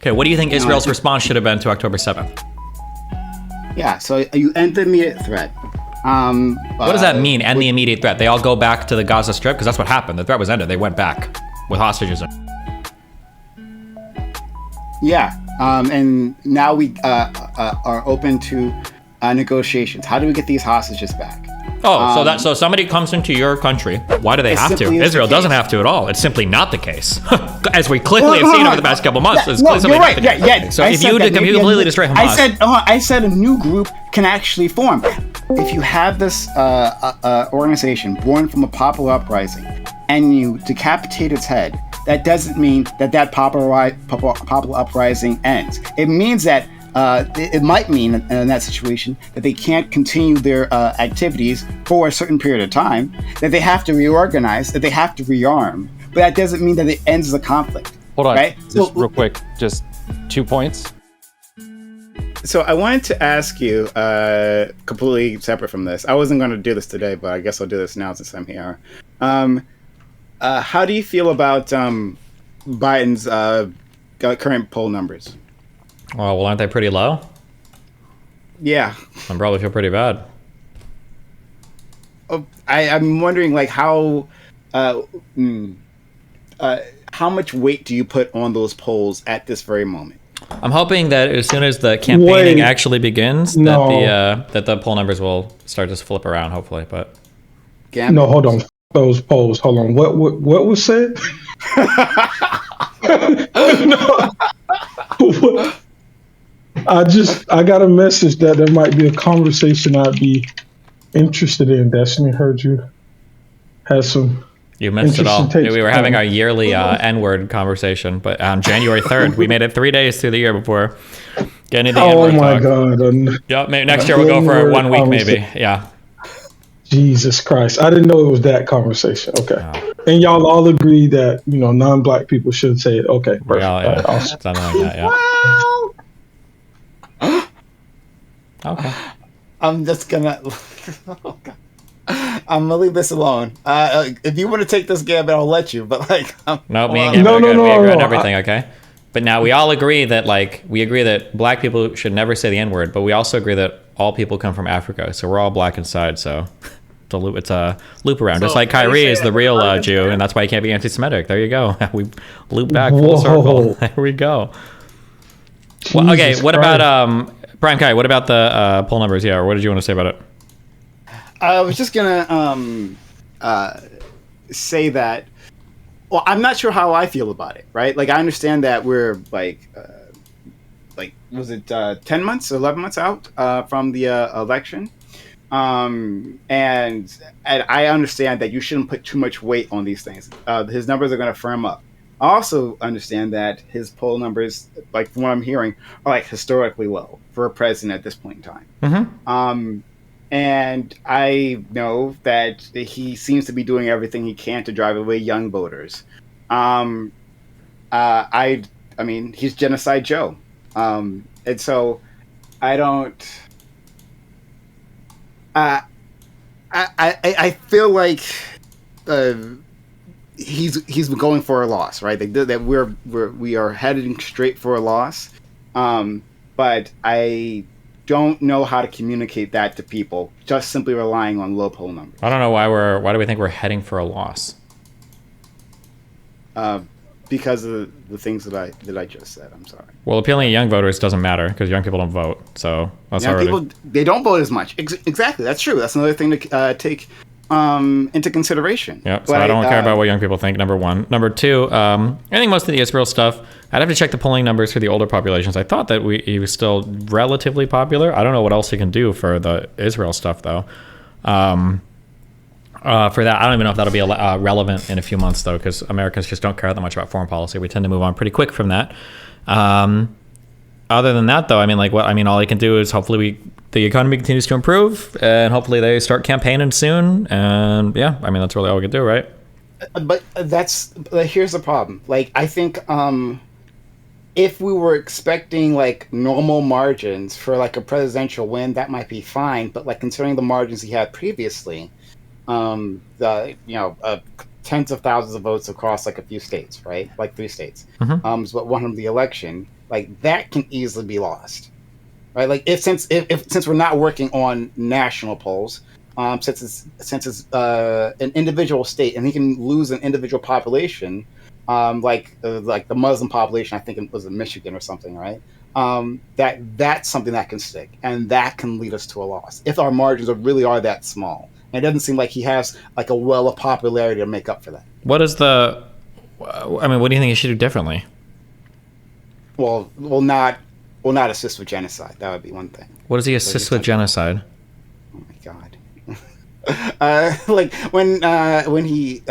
Okay, what do you think Israel's response should have been to October 7th? Yeah, so you end the immediate threat. What does that mean, end the immediate threat? They all go back to the Gaza Strip? Because that's what happened. The threat was ended. They went back with hostages. Yeah, and now we are open to negotiations. How do we get these hostages back? Oh, so somebody comes into your country. Why do they have to? Israel doesn't have to at all. It's simply not the case. As we clearly have seen over the past couple months. You're right. Yeah. So if you completely destroy Hamas... I said a new group can actually form. If you have this organization born from a popular uprising and you decapitate its head, that doesn't mean that popular uprising ends. It means that it might mean in that situation that they can't continue their activities for a certain period of time, that they have to reorganize, that they have to rearm. But that doesn't mean that it ends the conflict. Hold on, right? just real quick, just 2 points. So I wanted to ask you, completely separate from this. I wasn't going to do this today, but I guess I'll do this now since I'm here. How do you feel about Biden's current poll numbers? Well, aren't they pretty low? Yeah. I probably feel pretty bad. I'm wondering, like, how much weight do you put on those polls at this very moment? I'm hoping that as soon as the campaigning actually begins, that the poll numbers will start to flip around, hopefully. But no, hold on. Those polls. Hold on. What was said? I got a message that there might be a conversation I'd be interested in. Destiny, heard you had some. You missed it all. We were having our yearly N-word conversation, but on January 3rd, we made it 3 days through the year before getting the N-word my talk. God. Yep, maybe next year we'll go for 1 week, maybe. Yeah. Jesus Christ. I didn't know it was that conversation. Okay. Oh. And y'all all agree that, non-black people should say it. Okay. Perfect. Yeah. Awesome. Something like that, yeah. Okay. I'm just gonna... Oh, God. I'm gonna leave this alone. If you want to take this gambit, I'll let you. But no, me and Gambit are good. We agree on everything, okay? But now we all agree that we agree that black people should never say the N-word, but we also agree that all people come from Africa, so we're all black inside. So it's a loop around. So just like Kyrie is the real Jew, and that's why he can't be anti-Semitic. There you go. We loop back full circle. There we go. Well, okay, what about Primecayes? What about the poll numbers? Yeah, or what did you want to say about it? I was just gonna say that. Well, I'm not sure how I feel about it. Right? Like, I understand that we're was it 10 months, 11 months out from the election, and I understand that you shouldn't put too much weight on these things. His numbers are going to firm up. I also understand that his poll numbers, like from what I'm hearing, are historically low for a president at this point in time. Mm-hmm. And I know that he seems to be doing everything he can to drive away young voters. I mean, he's Genocide Joe. And so I don't... I feel like he's going for a loss, right? That we are heading straight for a loss. But I don't know how to communicate that to people, just simply relying on low poll numbers. I don't know why do we think we're heading for a loss? Because of the things that I just said. I'm sorry. Well, appealing to young voters doesn't matter because young people don't vote. So that's young people, they don't vote as much. Exactly, that's true. That's another thing to take into consideration. Yeah. So I don't care about what young people think. Number one. Number two. I think most of the Israel stuff. I'd have to check the polling numbers for the older populations. I thought that he was still relatively popular. I don't know what else he can do for the Israel stuff though. For that, I don't even know if that'll be relevant in a few months, though, because Americans just don't care that much about foreign policy. We tend to move on pretty quick from that. Other than that, though, all he can do is hopefully the economy continues to improve, and hopefully they start campaigning soon. And yeah, that's really all we can do, right? But here's the problem. I think if we were expecting normal margins for a presidential win, that might be fine. But considering the margins he had previously. Tens of thousands of votes across a few states, right? 3 states. Mm-hmm. Is what won him the election. like that can easily be lost, right? Like if since we're not working on national polls, since it's an individual state, and he can lose an individual population, like the Muslim population, I think it was in Michigan or something, right? That's something that can stick, and that can lead us to a loss if our margins really are that small. And it doesn't seem like he has like a well of popularity to make up for that. What is the? I mean, what do you think he should do differently? Well, not assist with genocide. That would be one thing. What does he assist with genocide? Oh my God! Like when he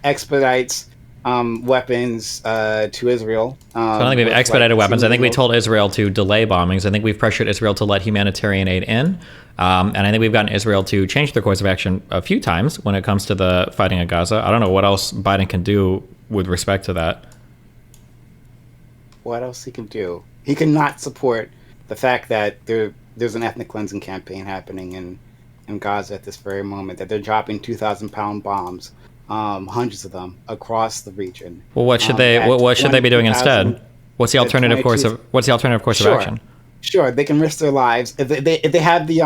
expedites weapons to Israel. So I don't think we've expedited weapons. I think we told Israel to delay bombings. I think we've pressured Israel to let humanitarian aid in. And I think we've gotten Israel to change their course of action a few times when it comes to the fighting in Gaza. I don't know what else Biden can do with respect to that. What else he can do? He cannot support the fact that there's an ethnic cleansing campaign happening in Gaza at this very moment, that they're dropping 2,000-pound bombs, hundreds of them, across the region. Well, what should they be doing instead? What's the alternative course of action? Sure, they can risk their lives if they have the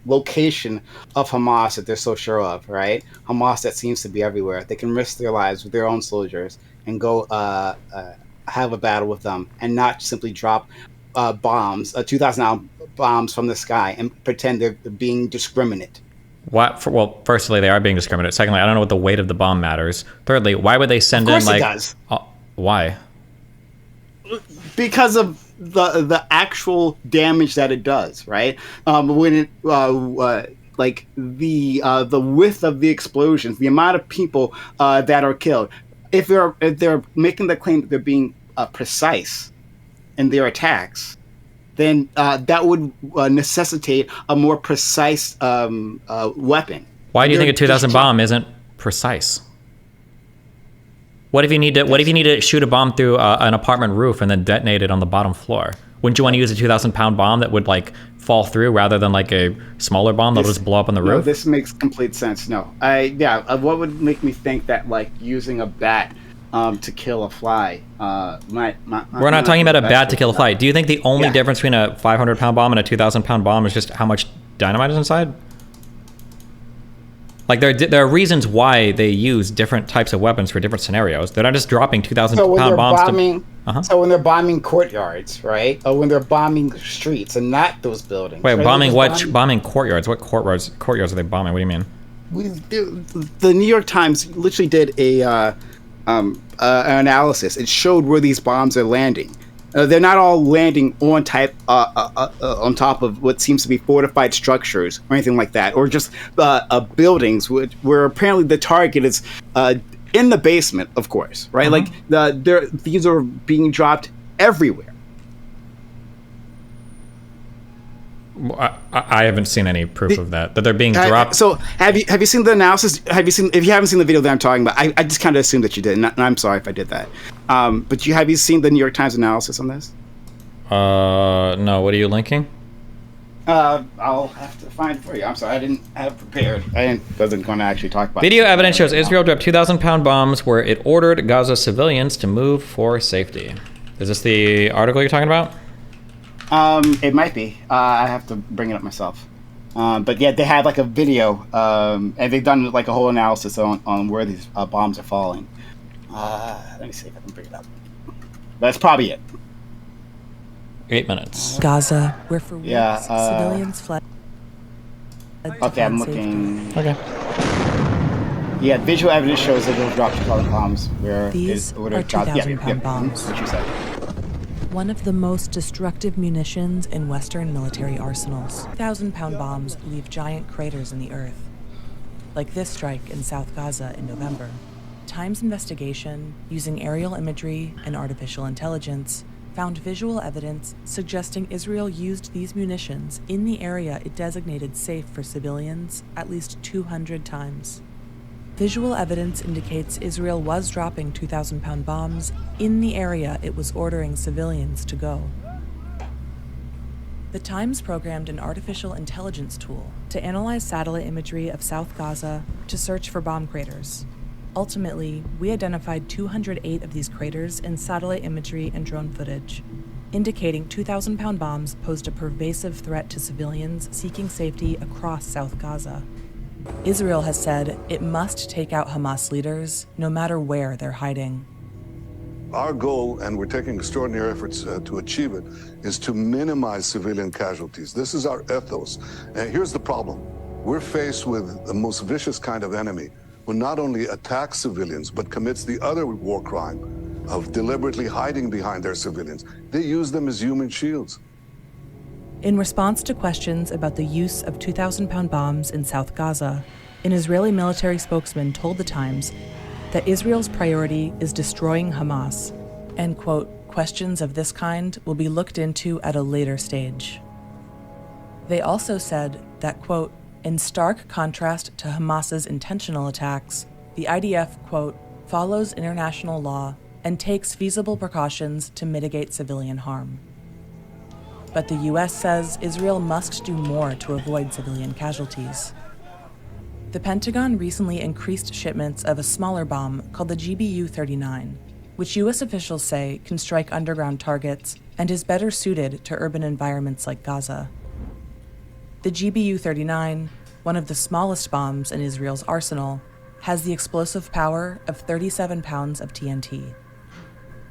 location of Hamas that they're so sure of, right? Hamas that seems to be everywhere. They can risk their lives with their own soldiers and go have a battle with them, and not simply drop bombs, 2,000 bombs from the sky, and pretend they're being discriminate. Well, firstly, they are being discriminate. Secondly, I don't know what the weight of the bomb matters. Thirdly, why would they send in like? Of course it does. Why? Because of the actual damage that it does, right? When it like the width of the explosions, the amount of people that are killed. If they're making the claim that they're being precise in their attacks, then that would necessitate a more precise weapon. Why do you think a 2,000 bomb isn't precise? What if you need to shoot a bomb through an apartment roof and then detonate it on the bottom floor? Wouldn't you want to use a 2,000-pound bomb that would like fall through rather than like a smaller bomb that'll just blow up on the roof? No, this makes complete sense. No, what would make me think that like using a bat to kill a fly? We're not talking about a bat to kill a fly. Do you think the only difference between a 500-pound bomb and a 2,000-pound bomb is just how much dynamite is inside? Like there are reasons why they use different types of weapons for different scenarios. They're not just dropping 2,000-pound bombs. So when they're bombing courtyards, right? Or when they're bombing streets and not those buildings. Wait, right? Bombing courtyards? What courtyards are they bombing? What do you mean? The New York Times literally did an analysis. It showed where these bombs are landing. They're not all landing on top of what seems to be fortified structures or anything like that, or just buildings, where apparently the target is in the basement, of course, right? Like these are being dropped everywhere. I haven't seen any proof of that they're being dropped. So have you seen the analysis? If you haven't seen the video that I'm talking about, I just kind of assumed that you did, and I'm sorry if I did that. But have you seen the New York Times analysis on this? No. What are you linking? I'll have to find it for you. I'm sorry, I didn't have prepared. Wasn't going to actually talk about. Video evidence shows Israel dropped 2,000-pound bombs where it ordered Gaza civilians to move for safety. Is this the article you're talking about? It might be. I have to bring it up myself. But yeah, they had like a video, and they've done like a whole analysis on where these bombs are falling. Let me see if I can bring it up. That's probably it. 8 minutes. Gaza, where for weeks civilians fled. Okay, I'm looking. Okay. Yeah, visual evidence shows that they'll drop 2,000 bombs where these are 2,000-pound bombs. What you said. One of the most destructive munitions in Western military arsenals. 1,000-pound bombs leave giant craters in the earth, like this strike in South Gaza in November. Times investigation, using aerial imagery and artificial intelligence, found visual evidence suggesting Israel used these munitions in the area it designated safe for civilians at least 200 times. Visual evidence indicates Israel was dropping 2,000-pound bombs in the area it was ordering civilians to go. The Times programmed an artificial intelligence tool to analyze satellite imagery of South Gaza to search for bomb craters. Ultimately, we identified 208 of these craters in satellite imagery and drone footage, indicating 2,000-pound bombs posed a pervasive threat to civilians seeking safety across South Gaza. Israel has said it must take out Hamas leaders, no matter where they're hiding. Our goal, and we're taking extraordinary efforts to achieve it, is to minimize civilian casualties. This is our ethos. And here's the problem. We're faced with the most vicious kind of enemy who not only attacks civilians, but commits the other war crime of deliberately hiding behind their civilians. They use them as human shields. In response to questions about the use of 2,000-pound bombs in South Gaza, an Israeli military spokesman told The Times that Israel's priority is destroying Hamas, and, quote, questions of this kind will be looked into at a later stage. They also said that, quote, in stark contrast to Hamas's intentional attacks, the IDF, quote, follows international law and takes feasible precautions to mitigate civilian harm. But the U.S. says Israel must do more to avoid civilian casualties. The Pentagon recently increased shipments of a smaller bomb called the GBU-39, which U.S. officials say can strike underground targets and is better suited to urban environments like Gaza. The GBU-39, one of the smallest bombs in Israel's arsenal, has the explosive power of 37 pounds of TNT.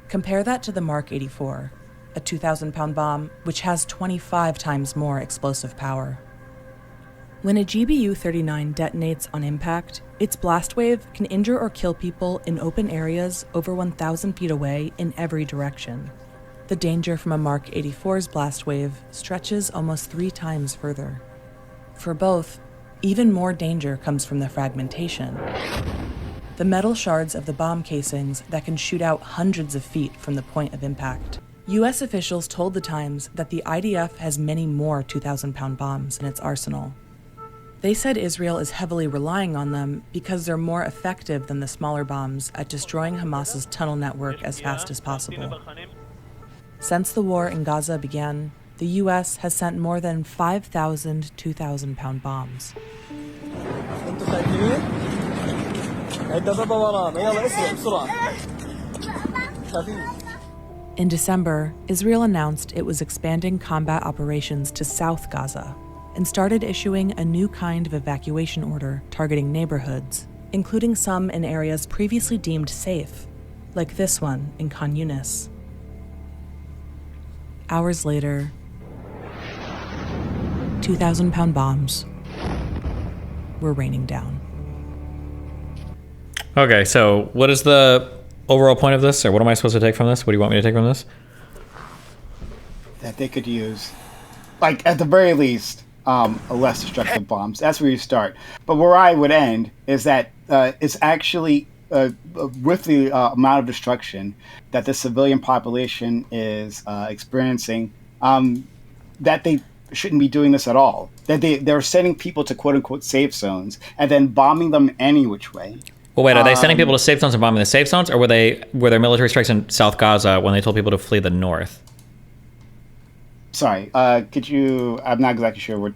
Compare that to the Mark 84, a 2,000-pound bomb which has 25 times more explosive power. When a GBU-39 detonates on impact, its blast wave can injure or kill people in open areas over 1,000 feet away in every direction. The danger from a Mark 84's blast wave stretches almost 3 times further. For both, even more danger comes from the fragmentation. The metal shards of the bomb casings that can shoot out hundreds of feet from the point of impact. U.S. officials told The Times that the IDF has many more 2,000-pound bombs in its arsenal. They said Israel is heavily relying on them because they're more effective than the smaller bombs at destroying Hamas's tunnel network as fast as possible. Since the war in Gaza began, the U.S. has sent more than 5,000 2,000-pound bombs. In December, Israel announced it was expanding combat operations to South Gaza and started issuing a new kind of evacuation order targeting neighborhoods, including some in areas previously deemed safe, like this one in Khan Yunis. Hours later, 2,000-pound bombs were raining down. Okay, so what is the overall point of this, or what am I supposed to take from this? What do you want me to take from this? That they could use, like, at the very least, less destructive bombs. That's where you start. But where I would end is that it's actually, with the amount of destruction that the civilian population is experiencing, that they shouldn't be doing this at all. That they're sending people to quote-unquote safe zones and then bombing them any which way. Well, wait, are they sending people to safe zones and bombing the safe zones, or were there military strikes in South Gaza when they told people to flee the north? Sorry, could you... I'm not exactly sure what...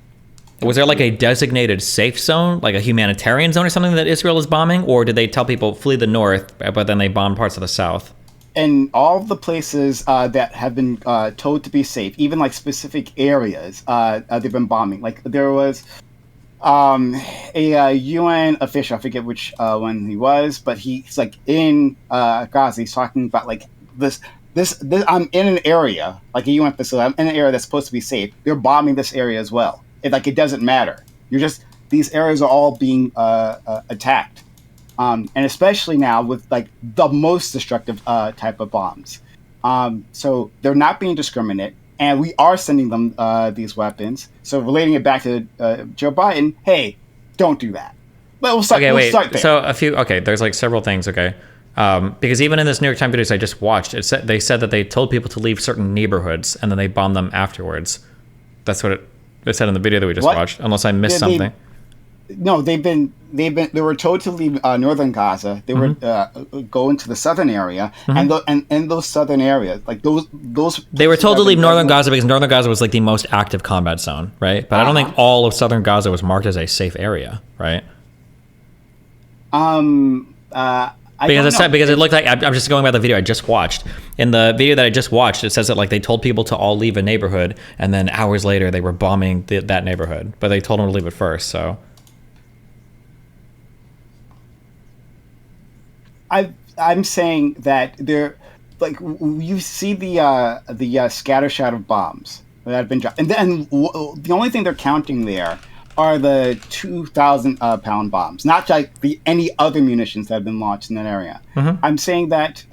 Was there like a designated safe zone, like a humanitarian zone or something that Israel is bombing? Or did they tell people flee the north, but then they bombed parts of the south? In all the places that have been told to be safe, even like specific areas, they've been bombing. Like there was a UN official, I forget which one he was, but he's like in Gaza. He's talking about like this. I'm in an area, like a UN facility. I'm in an area that's supposed to be safe. They're bombing this area as well. It doesn't matter. These areas are all being attacked. And especially now with like the most destructive type of bombs. So they're not being discriminate, and we are sending them these weapons. So relating it back to Joe Biden, hey, don't do that. But we'll start there. So there's like several things, okay? Because even in this New York Times videos I just watched, they said that they told people to leave certain neighborhoods and then they bombed them afterwards. That's what it said in the video that we just watched, unless I missed something. They were told to leave northern Gaza. They were go into the southern area, and in those southern areas, like those. They were told to leave northern Gaza because northern Gaza was like the most active combat zone, right? But I don't think all of southern Gaza was marked as a safe area, right? Because it looked like I'm just going by the video I just watched. In the video that I just watched, it says that like they told people to all leave a neighborhood, and then hours later they were bombing that neighborhood, but they told them to leave it first. So I'm saying that there, like, you see the scattershot of bombs that have been dropped, and then the only thing they're counting there are the 2,000 pound bombs, not like any other munitions that have been launched in that area. Mm-hmm. I'm saying that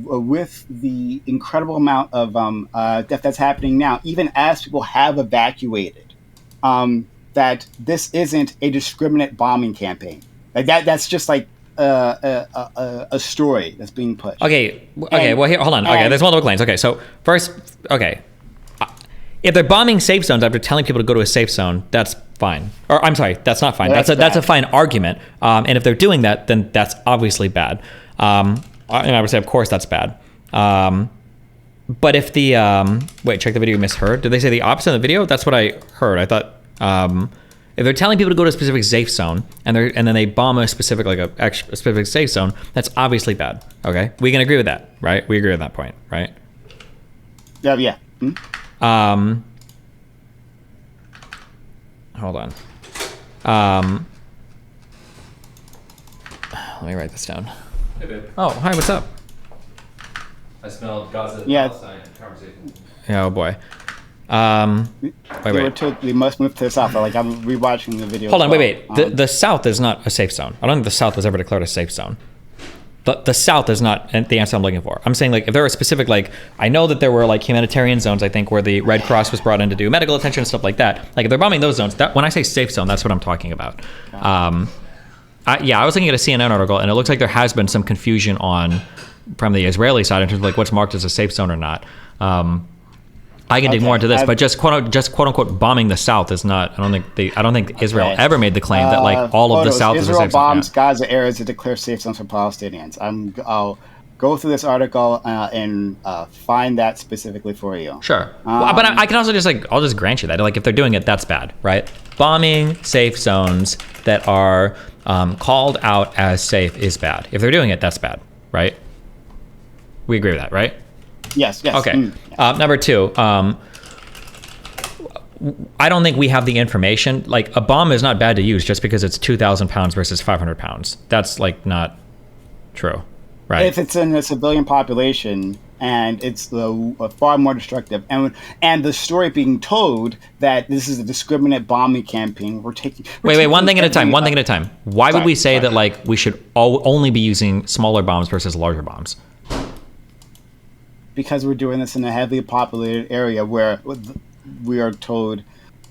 with the incredible amount of death that's happening now, even as people have evacuated, that this isn't a discriminate bombing campaign. Like that's just like a story that's being pushed. Okay. Well, here, hold on. Okay, there's multiple claims. Okay, so first, if they're bombing safe zones after telling people to go to a safe zone, that's fine. Or I'm sorry, that's not fine. Well, that's a fine argument. And if they're doing that, then that's obviously bad. And I would say, of course, that's bad. But if the wait, check the video you misheard. Did they say the opposite in the video? That's what I heard. I thought if they're telling people to go to a specific safe zone and then they bomb a specific a specific safe zone, that's obviously bad. Okay, we can agree with that, right? We agree with that point, right? Yeah. Hmm? Hold on. Let me write this down. Hey, babe. Oh, hi, what's up? I smelled Gaza Palestine conversation. Yeah, oh boy. Wait. We must move to the south. Like, I'm rewatching the video. Hold on, wait. The South is not a safe zone. I don't think the South was ever declared a safe zone. The South is not the answer I'm looking for. I'm saying, like, if there were specific, like, I know that there were, like, humanitarian zones, I think, where the Red Cross was brought in to do medical attention and stuff like that. Like, if they're bombing those zones, when I say safe zone, that's what I'm talking about. I was looking at a CNN article, and it looks like there has been some confusion from the Israeli side in terms of, like, what's marked as a safe zone or not. I can dig more into this, but just quote unquote bombing the South is not. I don't think Israel ever made the claim that like all of the South is a safe zone. Israel bombs Gaza areas to declare safe zones for Palestinians. I'll go through this article and find that specifically for you. Sure, but I can also I'll just grant you that like if they're doing it, that's bad, right? Bombing safe zones that are called out as safe is bad. If they're doing it, that's bad, right? We agree with that, right? Yes. Okay. Number two, I don't think we have the information. Like, a bomb is not bad to use just because it's 2,000 pounds versus 500 pounds. That's, like, not true, right? If it's in a civilian population and it's far more destructive, and the story being told that this is a discriminate bombing campaign, Wait, one thing at a time. Why would we say that, like, we should only be using smaller bombs versus larger bombs? Because we're doing this in a heavily populated area where we are told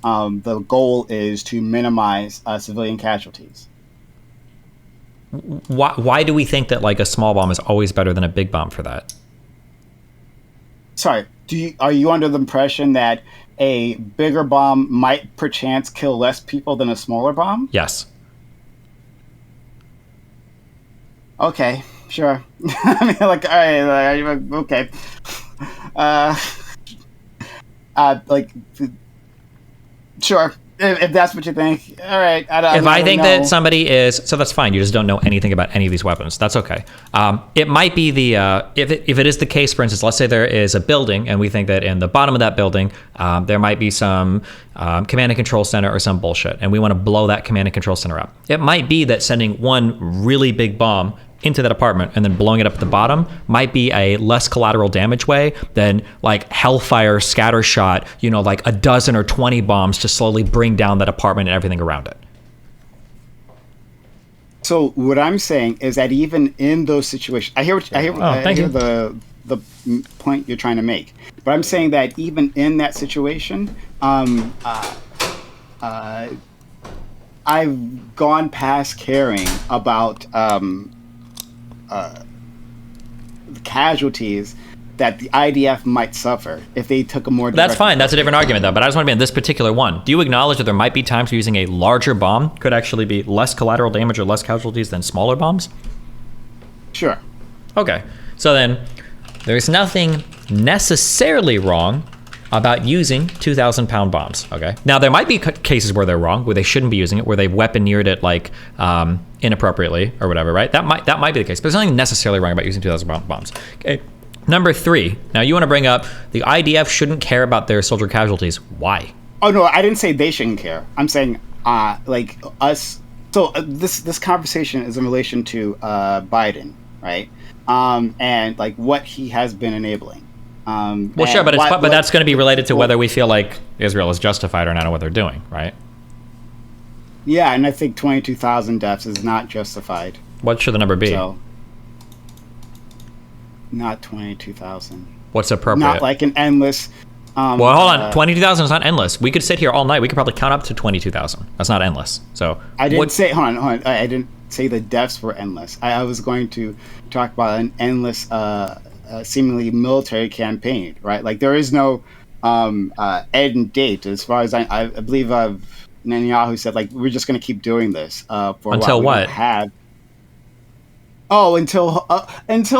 the goal is to minimize civilian casualties. Why do we think that like a small bomb is always better than a big bomb for that? Sorry, are you under the impression that a bigger bomb might perchance kill less people than a smaller bomb? Yes. Okay. Sure. I mean, like, all right, okay. Sure. If that's what you think, all right. I think that somebody is, so that's fine. You just don't know anything about any of these weapons. That's okay. It might be if it is the case, for instance, let's say there is a building, and we think that in the bottom of that building, there might be some command and control center or some bullshit, and we want to blow that command and control center up. It might be that sending one really big bomb into that apartment and then blowing it up at the bottom might be a less collateral damage way than like hellfire scatter shot, like a dozen or 20 bombs to slowly bring down that apartment and everything around it. So what I'm saying is that even in those situations, I hear the point you're trying to make, but I'm saying that even in that situation, I've gone past caring about the casualties that the IDF might suffer if they took a more... That's fine. That's a different argument, though. But I just want to be on this particular one. Do you acknowledge that there might be times where using a larger bomb could actually be less collateral damage or less casualties than smaller bombs? Sure. Okay. So then there's nothing necessarily wrong about using 2,000-pound bombs. Okay. Now there might be cases where they're wrong, where they shouldn't be using it, where they weaponeered it like inappropriately or whatever, right? That might be the case. But there's nothing necessarily wrong about using 2,000-pound bombs. Okay. Number 3. Now you want to bring up the IDF shouldn't care about their soldier casualties. Why? Oh no, I didn't say they shouldn't care. I'm saying like us. So this conversation is in relation to Biden, right? And like what he has been enabling. Well, sure, but that's going to be related to whether we feel like Israel is justified or not in what they're doing, right? Yeah, and I think 22,000 deaths is not justified. What should the number be? So, not 22,000. What's appropriate? Not like an endless. Well, hold on. 22,000 is not endless. We could sit here all night. We could probably count up to 22,000. That's not endless. So I didn't say. Hold on. I didn't say the deaths were endless. I was going to talk about an endless, seemingly military campaign, right? Like there is no end date as far as I believe. Netanyahu said like we're just going to keep doing this for until what? Until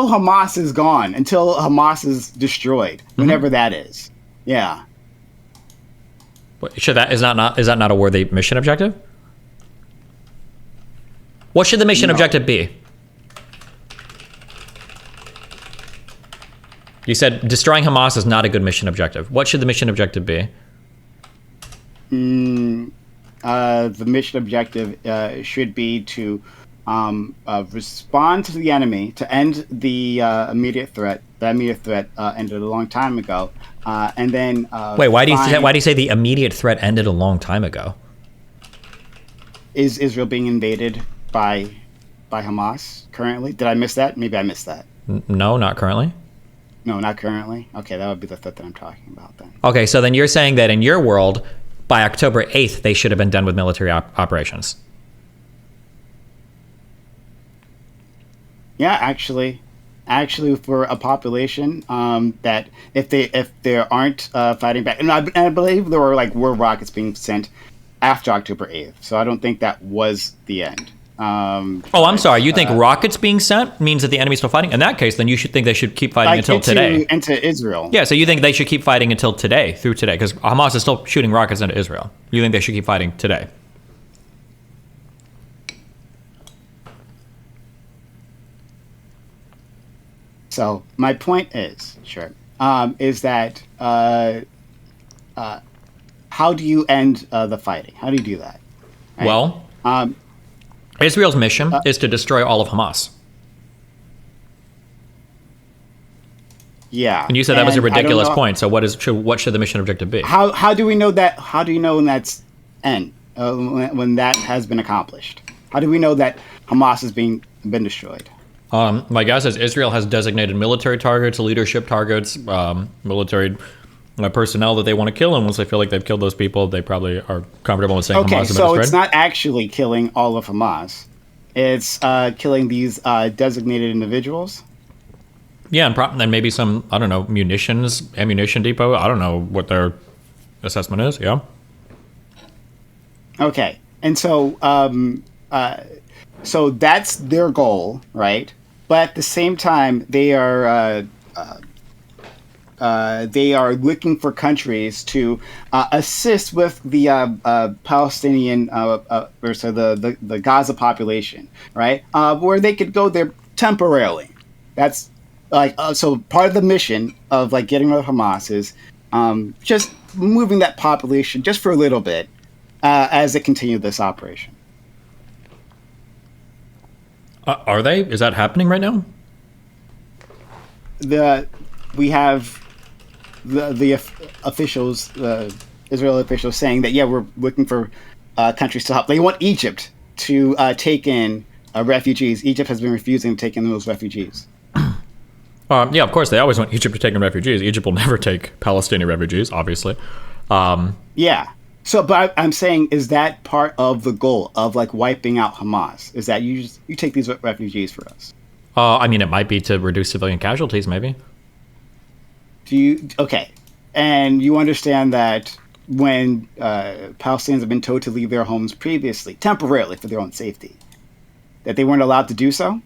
Hamas is gone, until Hamas is destroyed, whenever that is. Yeah. Should that is that not a worthy mission objective? What should the mission objective be? You said destroying Hamas is not a good mission objective. What should the mission objective be? The mission objective should be to respond to the enemy, to end the immediate threat. The immediate threat ended a long time ago, and then wait. Why do you say the immediate threat ended a long time ago? Is Israel being invaded by Hamas currently? Did I miss that? Maybe I missed that. No, not currently. No, not currently. Okay, that would be the threat that I'm talking about then. Okay, so then you're saying that in your world, by October 8th, they should have been done with military operations. Yeah, actually, for a population that if they aren't fighting back, and I believe there were rockets being sent after October 8th, so I don't think that was the end. I'm sorry. You think rockets being sent means that the enemy's still fighting? In that case, then you should think they should keep fighting until today. Into Israel. Yeah, so you think they should keep fighting until today, through today, because Hamas is still shooting rockets into Israel. You think they should keep fighting today? So my point is, is that how do you end the fighting? How do you do that? Right? Well, Israel's mission is to destroy all of Hamas. Yeah. And you said that was a ridiculous point. So what should the mission objective be? How do we know that? How do you know when that's end? When that has been accomplished? How do we know that Hamas has been destroyed? My guess is Israel has designated military targets, leadership targets, military personnel that they want to kill, and once they feel like they've killed those people, they probably are comfortable with saying Hamas has been destroyed. Okay, so it's not actually killing all of Hamas. It's killing these designated individuals. Yeah, and maybe some, I don't know, ammunition depot. I don't know what their assessment is, yeah. Okay, and so so that's their goal, right? But at the same time, they are looking for countries to assist with the Palestinian, or so the Gaza population, right? Where they could go there temporarily. That's so part of the mission of getting rid of Hamas is just moving that population just for a little bit as they continue this operation. Are they? Is that happening right now? We have the officials, Israeli officials, saying that we're looking for countries to help. They want Egypt to take in refugees. Egypt has been refusing to take in those refugees. Yeah, of course they always want Egypt to take in refugees. Egypt will never take Palestinian refugees, obviously. Yeah. So, but I'm saying, is that part of the goal of wiping out Hamas? Is that you take these refugees for us? I mean, it might be to reduce civilian casualties, maybe. Okay, and you understand that when Palestinians have been told to leave their homes previously, temporarily for their own safety, that they weren't allowed to do so,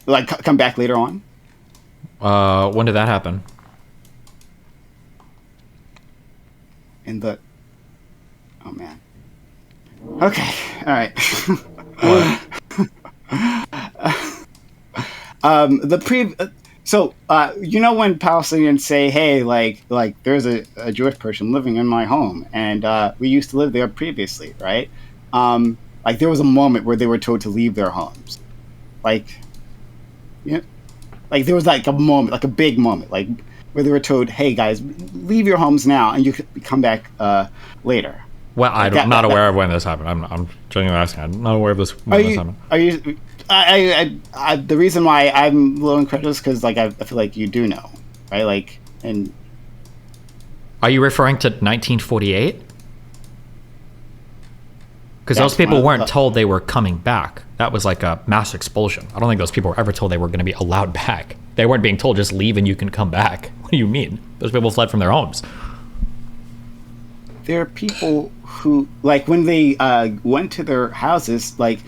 come back later on? When did that happen? in the. Oh man. Okay. All right. So when Palestinians say, "Hey, like there's a Jewish person living in my home, and we used to live there previously, right?" Like there was a moment where they were told to leave their homes, like, like there was like a moment, like a big moment, like where they were told, "Hey guys, leave your homes now, and you can come back later." Well, I'm not aware of when this happened. I'm genuinely asking. I'm not aware of this when this happened. Are you? The reason why I'm a little incredulous because like I feel like you do know, right? Like, and are you referring to 1948? Because those people weren't told they were coming back. That was like a mass expulsion. I don't think those people were ever told they were going to be allowed back. They weren't being told just leave and you can come back. What do you mean? Those people fled from their homes. There are people who, like, when they went to their houses, like,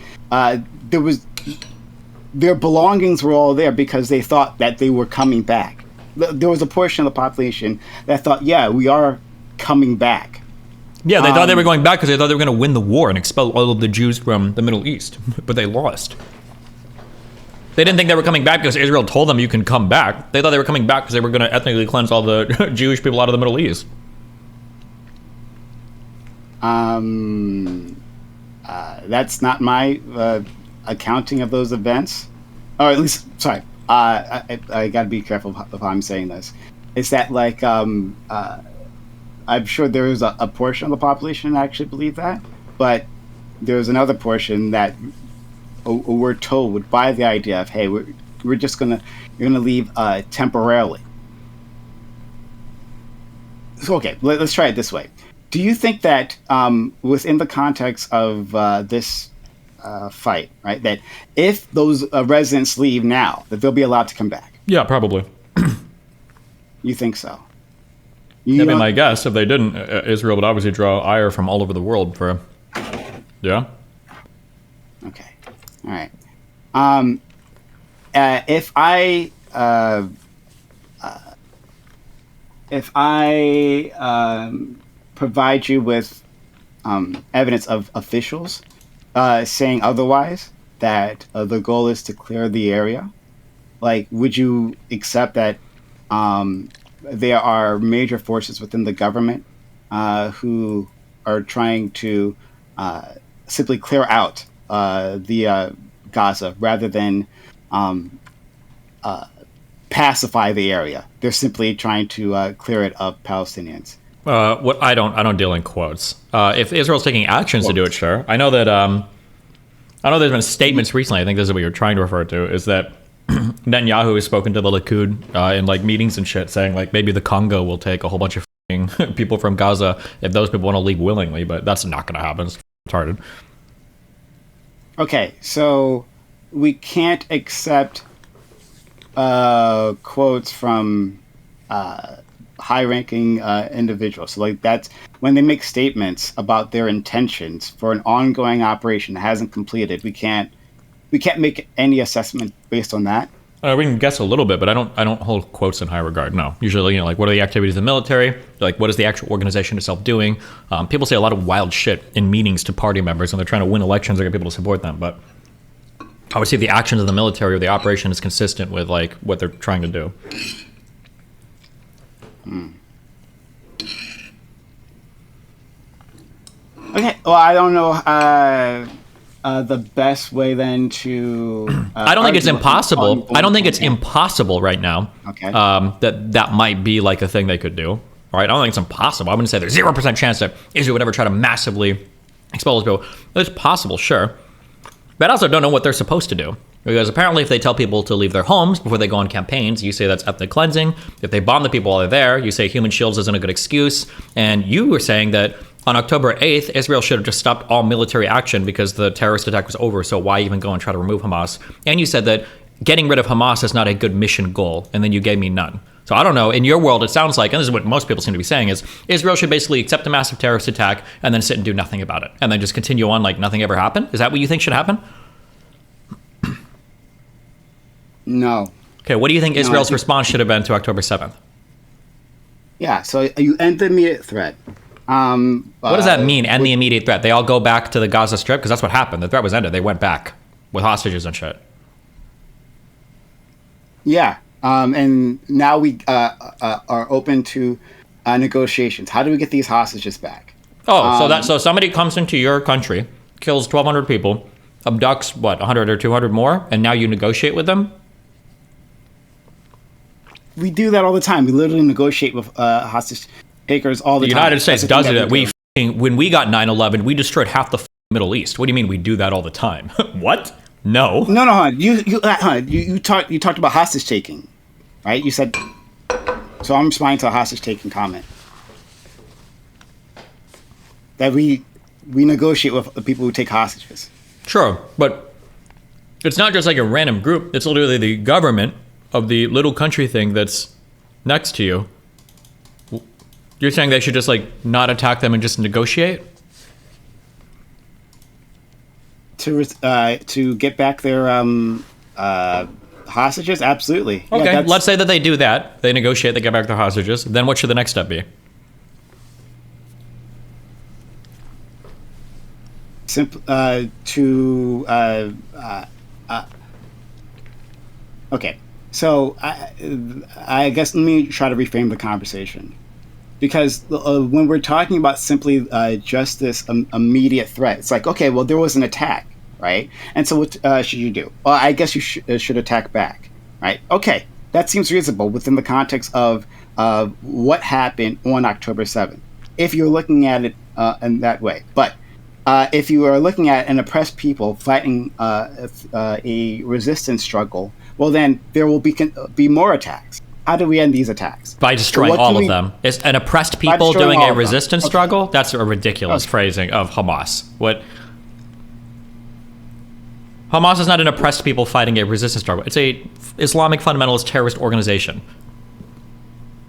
their belongings were all there because they thought that they were coming back. There was a portion of the population that thought, yeah, we are coming back. Yeah, they thought they were going back because they thought they were going to win the war and expel all of the Jews from the Middle East, but they lost. They didn't think they were coming back because Israel told them you can come back. They thought they were coming back because they were going to ethnically cleanse all the Jewish people out of the Middle East. That's not my accounting of those events, or at least, sorry. I got to be careful of how I'm saying this. Is that like I'm sure there is a portion of the population that actually believe that, but there's another portion that were told by the idea of, hey, you're gonna leave temporarily. So okay, let's try it this way. Do you think that within the context of this fight, right, that if those residents leave now, that they'll be allowed to come back? Yeah, probably. You think so? I mean, my guess, if they didn't, Israel would obviously draw ire from all over the world for... Yeah? Okay. All right. If I provide you with evidence of officials saying otherwise, that the goal is to clear the area, like, would you accept that there are major forces within the government who are trying to simply clear out the Gaza rather than pacify the area? They're simply trying to clear it of Palestinians. What I don't deal in quotes. If Israel's taking actions to do it, sure. I know that I know there's been statements recently. I think this is what you're trying to refer to. Is that Netanyahu has spoken to the Likud in like meetings and shit, saying like maybe the Congo will take a whole bunch of people from Gaza if those people want to leave willingly, but that's not going to happen. It's retarded. Okay, so we can't accept quotes from high-ranking individuals. So like that's when they make statements about their intentions for an ongoing operation that hasn't completed. We can't make any assessment based on that. We can guess a little bit, but I don't hold quotes in high regard. No, usually, like what are the activities of the military? Like what is the actual organization itself doing? People say a lot of wild shit in meetings to party members, and they're trying to win elections or get people to support them. But I would say the actions of the military or the operation is consistent with like what they're trying to do. Okay, well, I don't know the best way then to... I don't think it's impossible. I don't think it's impossible right now. Okay. That might be like a thing they could do. All right, I don't think it's impossible. I wouldn't say there's 0% chance that Israel would ever try to massively expel those people. It's possible, sure. But I also don't know what they're supposed to do. Because apparently if they tell people to leave their homes before they go on campaigns, you say that's ethnic cleansing. If they bomb the people while they're there, you say human shields isn't a good excuse. And you were saying that on October 8th, Israel should have just stopped all military action because the terrorist attack was over, so why even go and try to remove Hamas? And you said that getting rid of Hamas is not a good mission goal, and then you gave me none. So I don't know, in your world it sounds like, and this is what most people seem to be saying, is Israel should basically accept a massive terrorist attack and then sit and do nothing about it, and then just continue on like nothing ever happened? Is that what you think should happen? No. Okay, what do you think Israel's response should have been to October 7th? Yeah, so you end the immediate threat. What does that mean? End the immediate threat. They all go back to the Gaza Strip because that's what happened. The threat was ended. They went back with hostages and shit. Yeah. And now we are open to negotiations. How do we get these hostages back? Oh, so somebody comes into your country, kills 1,200 people, abducts 100 or 200 more, and now you negotiate with them? We do that all the time. We literally negotiate with hostage takers all the time. The United States does it. When we got 9/11, we destroyed half the Middle East. What do you mean we do that all the time? What? No. No, hon. You talked about hostage taking, right? You said. So I'm responding to a hostage taking comment. That we negotiate with the people who take hostages. Sure, but it's not just like a random group. It's literally the government of the little country thing that's next to you. You're saying they should just like not attack them and just negotiate? To get back their hostages? Absolutely. Okay, Yeah, let's say that they do that. They negotiate, they get back their hostages. Then what should the next step be? Okay, so I guess let me try to reframe the conversation, because when we're talking about simply just this immediate threat, it's like, okay, well, there was an attack, right? And so what should you do? Well, I guess you should attack back, right? Okay, that seems reasonable within the context of what happened on October 7th, if you're looking at it in that way. But if you are looking at an oppressed people fighting a resistance struggle, well, then there will be more attacks. How do we end these attacks? By destroying all of them. Is an oppressed people doing a resistance struggle? That's a ridiculous phrasing of Hamas. What? Hamas is not an oppressed people fighting a resistance struggle. It's a Islamic fundamentalist terrorist organization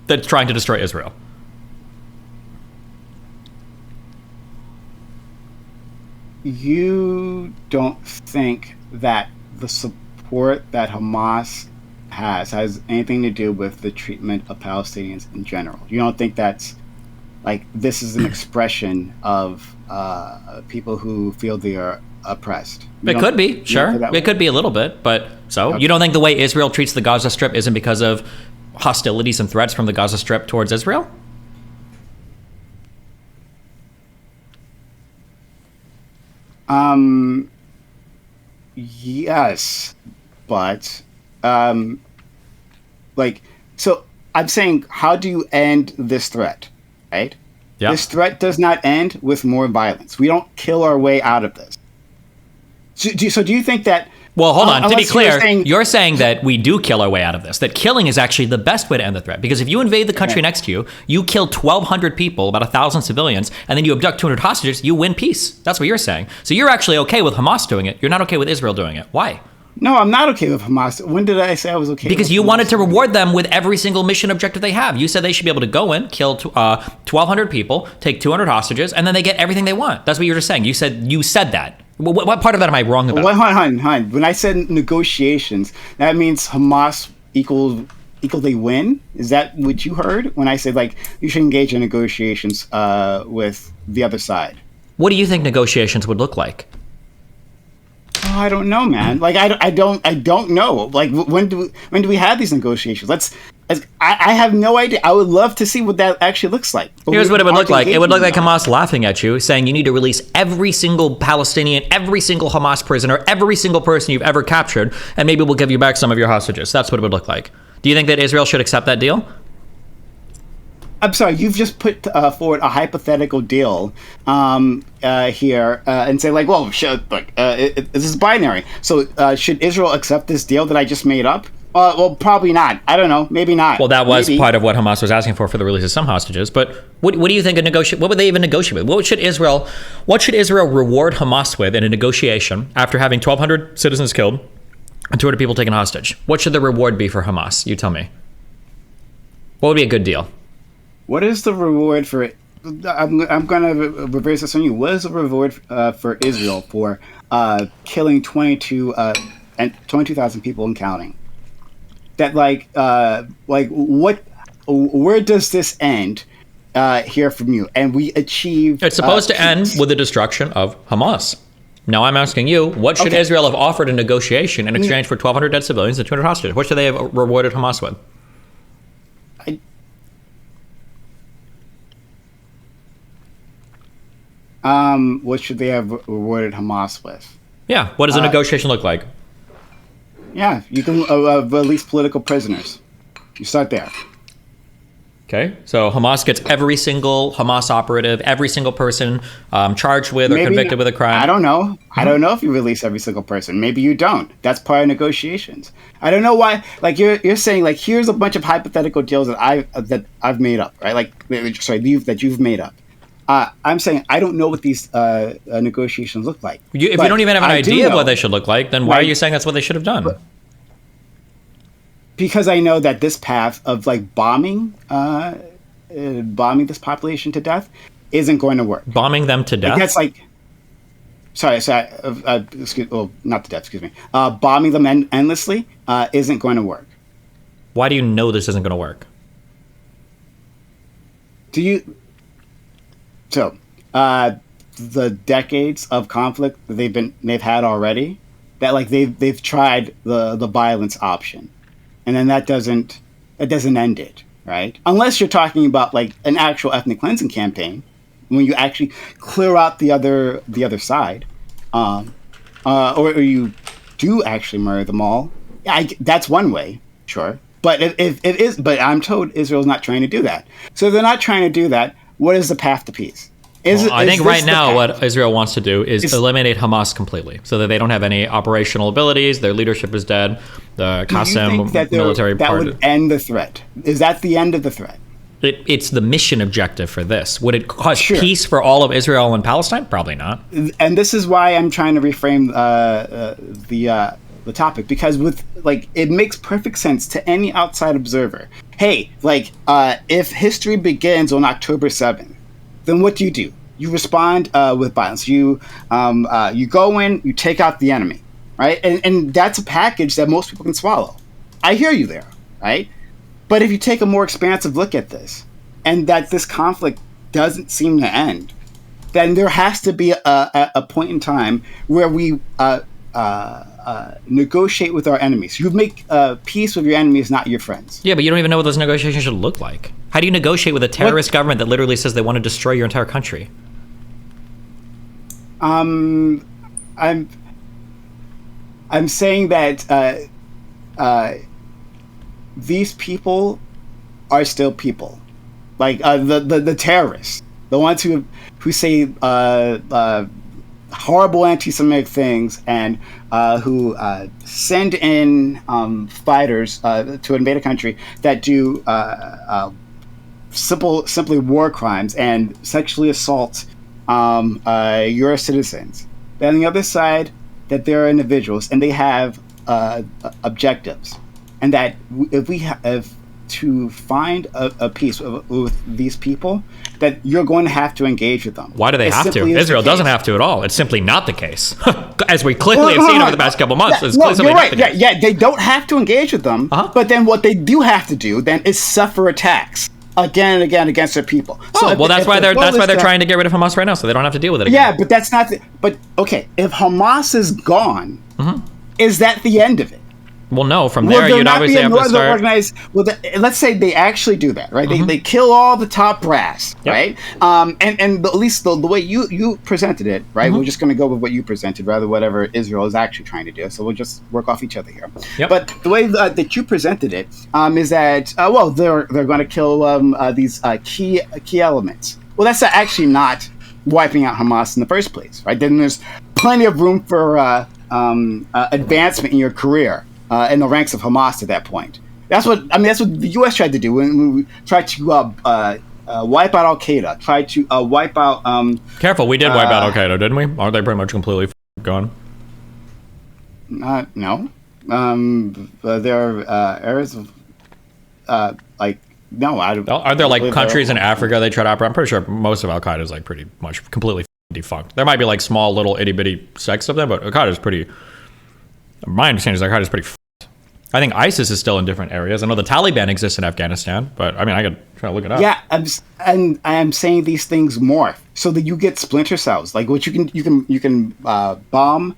that's trying to destroy Israel. You don't think that the support that Hamas has anything to do with the treatment of Palestinians in general? You don't think that's like this is an expression of people who feel they are oppressed? It could be, sure. It could be a little bit, but so okay. You don't think the way Israel treats the Gaza Strip isn't because of hostilities and threats from the Gaza Strip towards Israel? Yes, but so I'm saying, how do you end this threat, right? Yeah. This threat does not end with more violence. We don't kill our way out of this. So do you think that... Well, hold on. To be clear, you're saying that we do kill our way out of this, that killing is actually the best way to end the threat. Because if you invade the country next to you, you kill 1,200 people, about 1,000 civilians, and then you abduct 200 hostages, you win peace. That's what you're saying. So you're actually okay with Hamas doing it. You're not okay with Israel doing it. Why? No, I'm not okay with Hamas. When did I say I was okay? Because you wanted to reward them with every single mission objective they have. You said they should be able to go in, kill 1,200 people, take 200 hostages, and then they get everything they want. That's what you were just saying. You said that. What part of that am I wrong about? Hon. When I said negotiations, that means Hamas equally win? Is that what you heard when I said, like, you should engage in negotiations with the other side? What do you think negotiations would look like? Oh, I don't know, man. Like, I don't know. Like, when do we have these negotiations? I have no idea. I would love to see what that actually looks like. Here's what it would look like. It would look like Hamas laughing at you, saying you need to release every single Palestinian, every single Hamas prisoner, every single person you've ever captured, and maybe we'll give you back some of your hostages. That's what it would look like. Do you think that Israel should accept that deal? I'm sorry, you've just put forward a hypothetical deal here and say, like, well, this is binary. So should Israel accept this deal that I just made up? Well, probably not. I don't know. Maybe not. Well, that was part of what Hamas was asking for the release of some hostages. But what do you think what would they even negotiate with? What should Israel reward Hamas with in a negotiation after having 1,200 citizens killed and 200 people taken hostage? What should the reward be for Hamas? You tell me. What would be a good deal? What is the reward for it? I'm going to reverse this on you. What is the reward for Israel for killing 22,000 people and counting? That where does this end hear from you, and we achieve. It's supposed to end peace. with the destruction of Hamas. Now I'm asking you, what should Israel have offered in negotiation in exchange for 1,200 dead civilians and 200 hostages? What should they have rewarded Hamas with? What should they have rewarded Hamas with? Yeah, what does a negotiation look like? Yeah, you can release political prisoners. You start there. Okay, so Hamas gets every single Hamas operative, every single person charged with or convicted with a crime. I don't know. I don't know if you release every single person. Maybe you don't. That's part of negotiations. I don't know why. Like you're saying, like here's a bunch of hypothetical deals that I've made up, right? Like that you've made up. I'm saying I don't know what these negotiations look like. If you don't even have an idea of what they should look like, then why are you saying that's what they should have done? Because I know that this path of like bombing this population to death isn't going to work. Bombing them to death? Like, that's like, not to death, excuse me. Bombing them endlessly isn't going to work. Why do you know this isn't going to work? The decades of conflict that they've had already, that like they've tried the violence option. And then that doesn't end it, right? Unless you're talking about like an actual ethnic cleansing campaign, when you actually clear out the other side, or you do actually murder them all. That's one way, sure. But but I'm told Israel's not trying to do that. So if they're not trying to do that, what is the path to peace? I think right now what Israel wants to do is eliminate Hamas completely, so that they don't have any operational abilities. Their leadership is dead. The Qasem military that part would end the threat. Is that the end of the threat? It's the mission objective for this. Would it cause peace for all of Israel and Palestine? Probably not. And this is why I'm trying to reframe the topic, because it makes perfect sense to any outside observer. Hey, if history begins on October 7th, then what do? You respond with violence. You go in, you take out the enemy, right? And that's a package that most people can swallow. I hear you there, right? But if you take a more expansive look at this, and that this conflict doesn't seem to end, then there has to be a point in time where we negotiate with our enemies. You make peace with your enemies, not your friends. Yeah, but you don't even know what those negotiations should look like. How do you negotiate with a terrorist government that literally says they want to destroy your entire country? I'm saying that these people are still people, like the terrorists, the ones who say horrible anti-Semitic things and who send in fighters to invade a country that do simply war crimes and sexually assault your citizens. But on the other side, that there are individuals and they have objectives, and that if we have to find a peace with these people, that you're going to have to engage with them. Why do they have to? Israel doesn't have to at all. It's simply not the case. As we clearly have seen over the past couple months, it's simply not the case. Yeah, they don't have to engage with them, but then what they do have to do then is suffer attacks again and again against their people. That's why they're trying to get rid of Hamas right now, so they don't have to deal with it again. Yeah, but that's not if Hamas is gone, is that the end of it? Well, no. From there, you'd obviously have to start. Let's say they actually do that, right? They kill all the top brass, right? And at least the way you presented it, right? We're just going to go with what you presented, rather whatever Israel is actually trying to do. So we'll just work off each other here. Yep. But the way that you presented it is that they're going to kill these key elements. Well, that's actually not wiping out Hamas in the first place, right? Then there's plenty of room for advancement in your career. In the ranks of Hamas at that point. That's what the U.S. tried to do when we tried to wipe out Al Qaeda. Tried to wipe out. Careful, we did wipe out Al Qaeda, didn't we? Aren't they pretty much completely gone? No. There are areas of no. Are there countries in Africa they try to operate? I'm pretty sure most of Al Qaeda is pretty much completely defunct. There might be small little itty bitty sects of them, but Al Qaeda is pretty. My understanding is Al Qaeda is pretty. I think ISIS is still in different areas. I know the Taliban exists in Afghanistan, but I mean, I could try to look it up. Yeah, and I am saying these things morph so that you get splinter cells. Like what you can bomb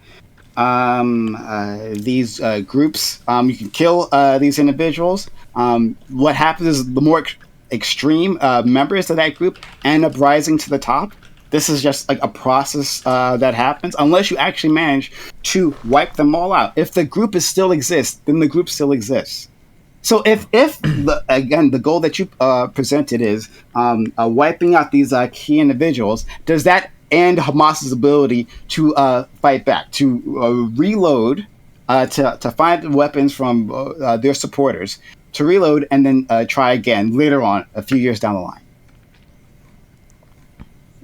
these groups. You can kill these individuals. What happens is the more extreme members of that group end up rising to the top. This is just like a process that happens unless you actually manage to wipe them all out. If the group still exists, then the group still exists. So if the goal that you presented is wiping out these key individuals, does that end Hamas's ability to fight back, to reload, to find weapons from their supporters, to reload and then try again later on, a few years down the line?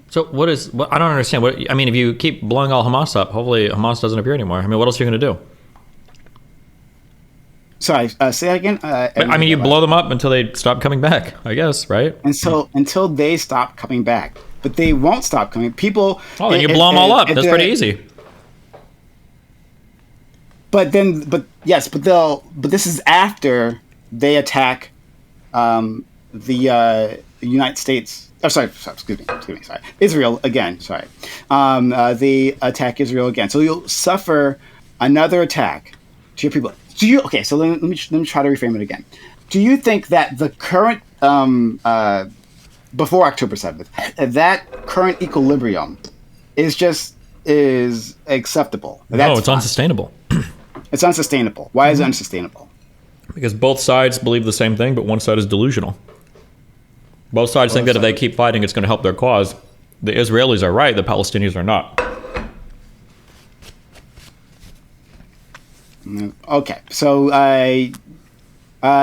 So I don't understand. I mean, if you keep blowing all Hamas up, hopefully Hamas doesn't appear anymore. I mean, what else are you going to do? Sorry, say that again. I mean, you blow them up until they stop coming back, I guess, right? And so until they stop coming back, but they won't stop coming. People. Oh, then you blow them all up. That's pretty easy. But this is after they attack the United States. Oh, sorry. Excuse me. Sorry, Israel again. Sorry, they attack Israel again. So you'll suffer another attack to your people. Okay? So let me try to reframe it again. Do you think that the current before October 7th, that current equilibrium is acceptable? No, it's unsustainable. It's unsustainable. Why is it unsustainable? Because both sides believe the same thing, but one side is delusional. Both sides think that if they keep fighting, it's going to help their cause. The Israelis are right, the Palestinians are not. Okay, so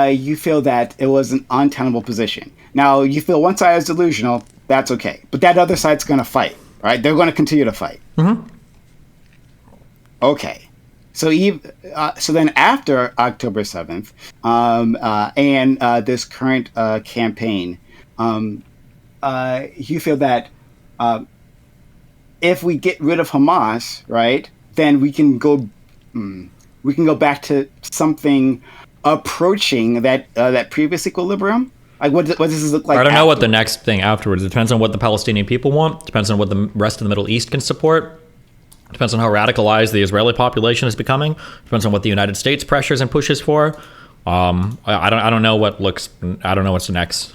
you feel that it was an untenable position. Now, you feel one side is delusional, that's okay. But that other side's going to fight, right? They're going to continue to fight. Mm-hmm. Okay. So then after October 7th and this current campaign, you feel that if we get rid of Hamas, right, then we can go back to something approaching that previous equilibrium. Like what does this look like? I don't know what the next thing afterwards. It depends on what the Palestinian people want. It depends on what the rest of the Middle East can support. It depends on how radicalized the Israeli population is becoming. It depends on what the United States pressures and pushes for. I don't know I don't know what's next.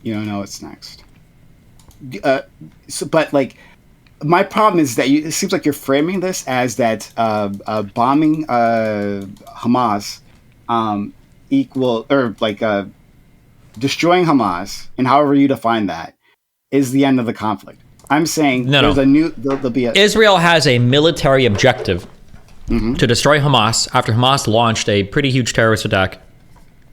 You don't know what's next. But like, my problem is that it seems like you're framing this as that bombing Hamas equal, or like destroying Hamas, and however you define that, is the end of the conflict. I'm saying there'll be a... Israel has a military objective to destroy Hamas after Hamas launched a pretty huge terrorist attack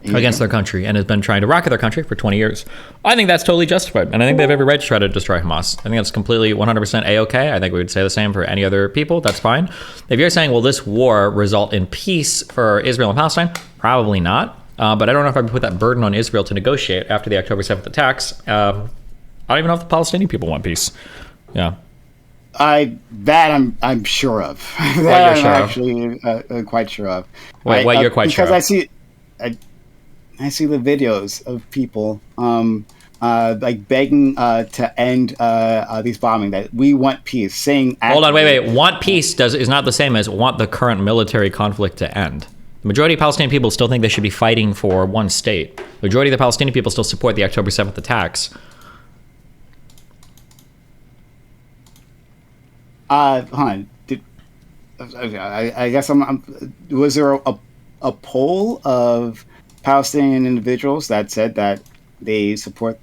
against their country and has been trying to rocket their country for 20 years. I think that's totally justified, and I think they have every right to try to destroy Hamas. I think that's completely 100% A-okay. I think we would say the same for any other people. That's fine. If you're saying, will this war result in peace for Israel and Palestine? Probably not. But I don't know if I would put that burden on Israel to negotiate after the October 7th attacks. I don't even know if the Palestinian people want peace. Yeah. I'm sure of. That I'm actually quite sure of. Wait, what you're quite sure of? Because I see the videos of people like begging to end these bombing, that we want peace, saying... Hold on, wait. Want peace is not the same as want the current military conflict to end. The majority of Palestinian people still think they should be fighting for one state. The majority of the Palestinian people still support the October 7th attacks. Hold on. I guess was there a poll of Palestinian individuals that said that they support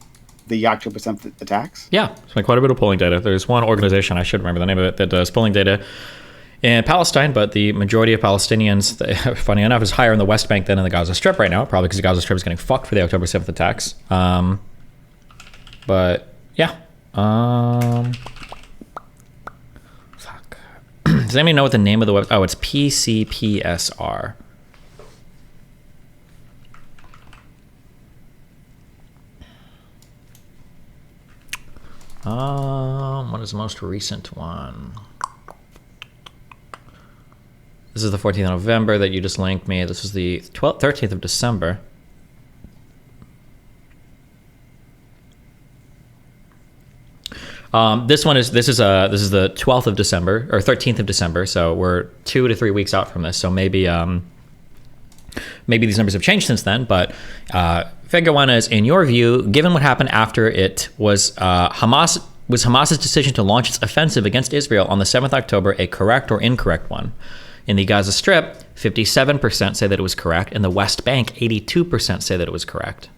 the October 7th attacks? Yeah, there's been quite a bit of polling data. There's one organization, I should remember the name of it, that does polling data in Palestine, but the majority of Palestinians, funny enough, is higher in the West Bank than in the Gaza Strip right now, probably because the Gaza Strip is getting fucked for the October 7th attacks. But yeah. Fuck. Does anybody know what the name of the website? Oh, it's PCPSR. What is the most recent one? This is the 14th of November that you just linked me. This was the 13th of December. This is the 12th of December or 13th of December. So we're 2 to 3 weeks out from this. So maybe these numbers have changed since then. But figure one is, in your view, given what happened after it was Hamas's decision to launch its offensive against Israel on the 7th of October a correct or incorrect one? In the Gaza Strip, 57% say that it was correct. In the West Bank, 82% say that it was correct.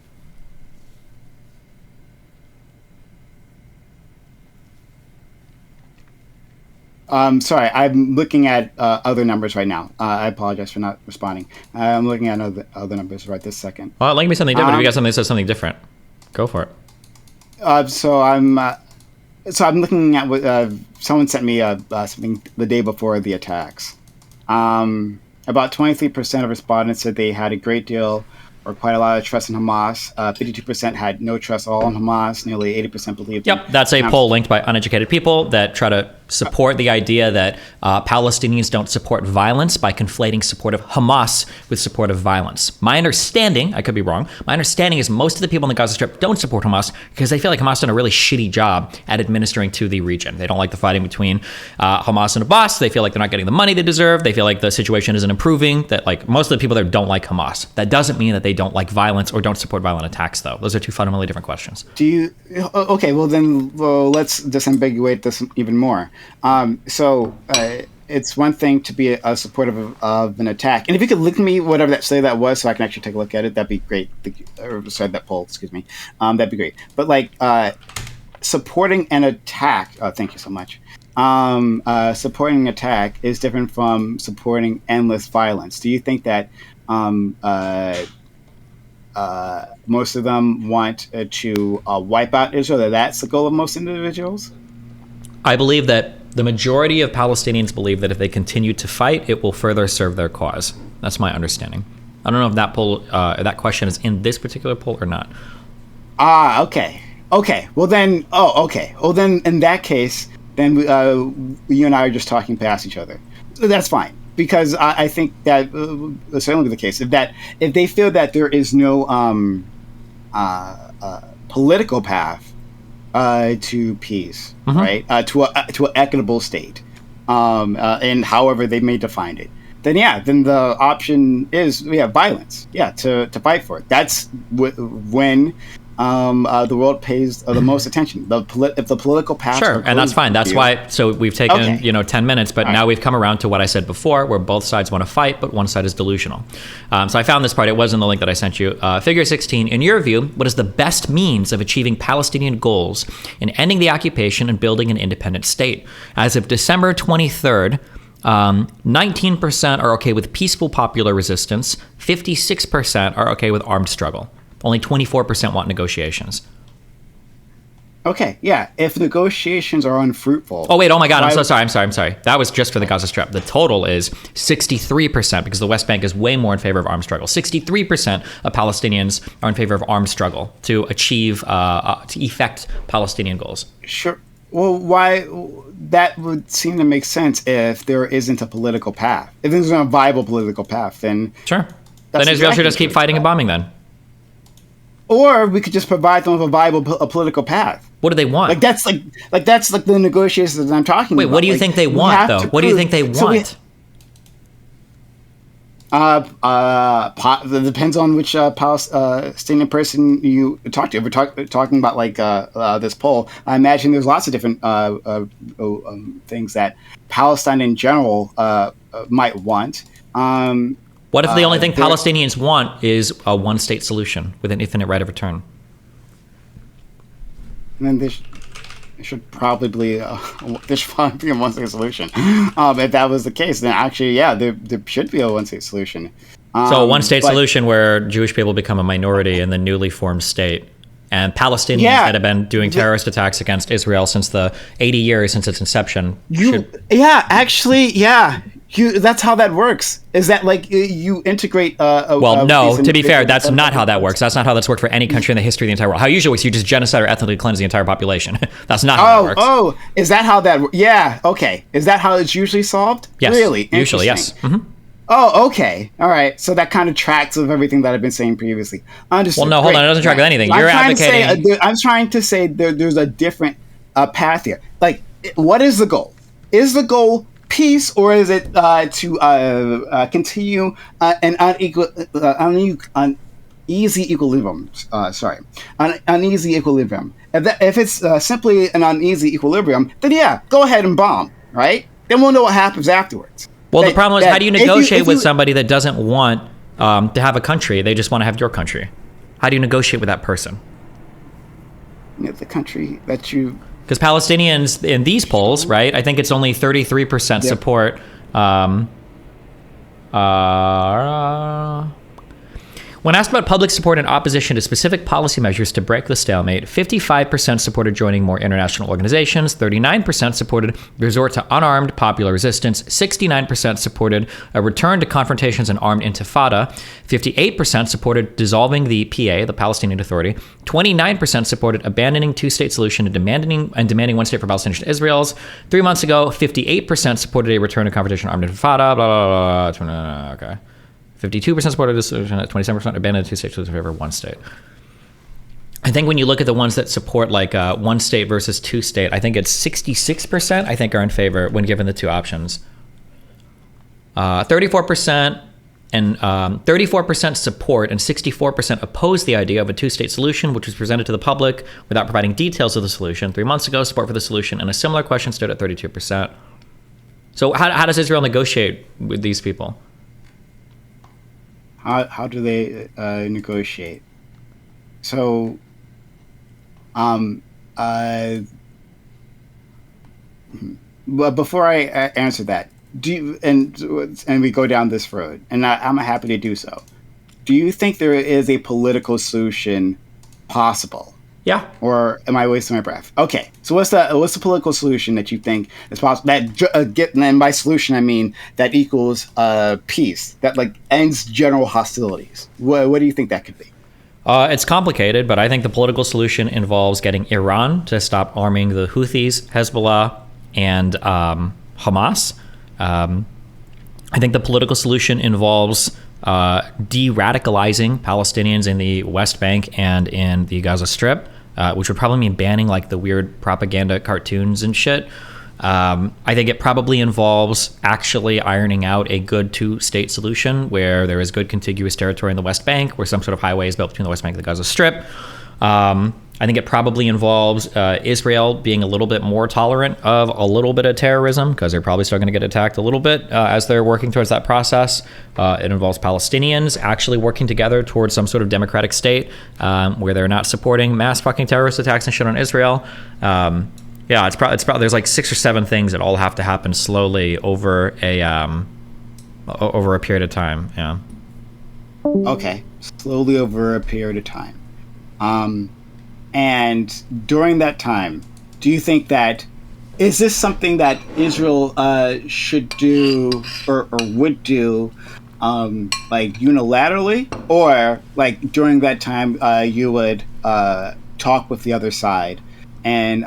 Sorry, I'm looking at other numbers right now. I apologize for not responding. I'm looking at other numbers right this second. Well, link me something different. If you got something that says something different, go for it. So I'm looking at what someone sent me something the day before the attacks. About 23% of respondents said they had a great deal or quite a lot of trust in Hamas. 52% had no trust at all in Hamas. Nearly 80% believed. Yep, that's a poll linked by uneducated people that try to support the idea that Palestinians don't support violence by conflating support of Hamas with support of violence. My understanding, I could be wrong, my understanding is most of the people in the Gaza Strip don't support Hamas because they feel like Hamas done a really shitty job at administering to the region. They don't like the fighting between Hamas and Abbas. They feel like they're not getting the money they deserve. They feel like the situation isn't improving. That like most of the people there don't like Hamas. That doesn't mean that they don't like violence or don't support violent attacks, though. Those are two fundamentally different questions. Okay, well, let's disambiguate this even more. It's one thing to be a supporter of an attack. And if you could link me whatever that was so I can actually take a look at it, that'd be great. That poll, excuse me. That'd be great. But supporting an attack, thank you so much. Supporting an attack is different from supporting endless violence. Do you think that most of them want to wipe out Israel, that that's the goal of most individuals? I believe that the majority of Palestinians believe that if they continue to fight, it will further serve their cause. That's my understanding. I don't know if that poll, that question is in this particular poll or not. Okay. Well then, Well then, in that case, then you and I are just talking past each other. That's fine, because I think that certainly be the case. If they feel that there is no political path to peace, right? To an equitable state, and however they may define it, then the option is violence, to fight for it. That's when the world pays the most attention. If the political path, sure, and that's fine. That's why. So we've taken 10 minutes, but now we've come around to what I said before, where both sides want to fight, but one side is delusional. So I found this part. It was in the link that I sent you. Figure 16. In your view, what is the best means of achieving Palestinian goals in ending the occupation and building an independent state? As of December 23rd. 19% are okay with peaceful popular resistance. 56% are okay with armed struggle. Only 24% want negotiations. Okay, yeah. If negotiations are unfruitful... Oh, wait. Oh, my God. I'm sorry. That was just for the Gaza Strip. The total is 63%, because the West Bank is way more in favor of armed struggle. 63% of Palestinians are in favor of armed struggle to achieve, to effect Palestinian goals. Sure. Well, why? That would seem to make sense if there isn't a political path. If there's not a viable political path, then... Sure. Then Israel should just keep fighting and bombing then. Or we could just provide them with a viable political path. What do they want? That's the negotiations that I'm talking about. Wait, what do you think they want, though? What do you think they want? It depends on which Palestinian person you talk to. If we're talking about this poll, I imagine there's lots of different things that Palestine in general might want. What if the only thing Palestinians want is a one-state solution with an infinite right of return? And then there should probably be a one-state solution. If that was the case, then actually, there should be a one-state solution. So a one-state solution where Jewish people become a minority in the newly formed state, and Palestinians that have been doing terrorist attacks against Israel since the 80 years since its inception. That's how that works. Is that like you integrate? No. To be fair, that's not how that works. That's not how that's worked for any country in the history of the entire world. How usually works, you just genocide or ethnically cleanse the entire population. That's not how that works. Oh, is that how that? Yeah. Okay. Is that how it's usually solved? Yes. Really? Usually, yes. Mm-hmm. Oh, okay. All right. So that kind of tracks with everything that I've been saying previously. Understood. Well, no, hold on. It doesn't track with anything. You're advocating. I'm trying to say there's a different path here. Like, what is the goal? Is the goal peace, or is it to continue an uneasy equilibrium? Uneasy equilibrium. If it's simply an uneasy equilibrium, then yeah, go ahead and bomb, right? Then we'll know what happens afterwards. Well, the problem is, how do you negotiate with somebody that doesn't want to have a country? They just want to have your country. How do you negotiate with that person? The country that you... Because Palestinians in these polls, right? I think it's only 33% support. When asked about public support in opposition to specific policy measures to break the stalemate, 55% supported joining more international organizations, 39% supported resort to unarmed popular resistance, 69% supported a return to confrontations and armed intifada, 58% supported dissolving the PA, the Palestinian Authority, 29% supported abandoning two-state solution and demanding one state for Palestinians and Israel's. 3 months ago, 58% supported a return to confrontation, armed intifada, blah, blah, blah. Okay. 52% supported this solution, 27% abandoned two-state solution in favor of one state. I think when you look at the ones that support like one state versus two state, I think it's 66% I think are in favor when given the two options. 34% and 34% support and 64% oppose the idea of a two-state solution, which was presented to the public without providing details of the solution. 3 months ago, support for the solution and a similar question stood at 32%. So how does Israel negotiate with these people? How do they negotiate? So, but before I answer that, do you, and we go down this road, and I'm happy to do so. Do you think there is a political solution possible? Yeah. Or am I wasting my breath? Okay. So what's the political solution that you think is possible? And by solution I mean that equals peace, that like ends general hostilities. What do you think that could be? It's complicated, but I think the political solution involves getting Iran to stop arming the Houthis, Hezbollah, and Hamas. I think the political solution involves de-radicalizing Palestinians in the West Bank and in the Gaza Strip, which would probably mean banning like the weird propaganda cartoons and shit. I think it probably involves actually ironing out a good two-state solution where there is good contiguous territory in the West Bank, where some sort of highway is built between the West Bank and the Gaza Strip. I think it probably involves Israel being a little bit more tolerant of a little bit of terrorism, because they're probably still going to get attacked a little bit as they're working towards that process. It involves Palestinians actually working together towards some sort of democratic state where they're not supporting mass fucking terrorist attacks and shit on Israel. It's probably there's like 6 or 7 things that all have to happen slowly over a period of time. Yeah. Okay, slowly over a period of time. And during that time, do you think is this something that Israel should do or would do like unilaterally, or like during that time you would talk with the other side and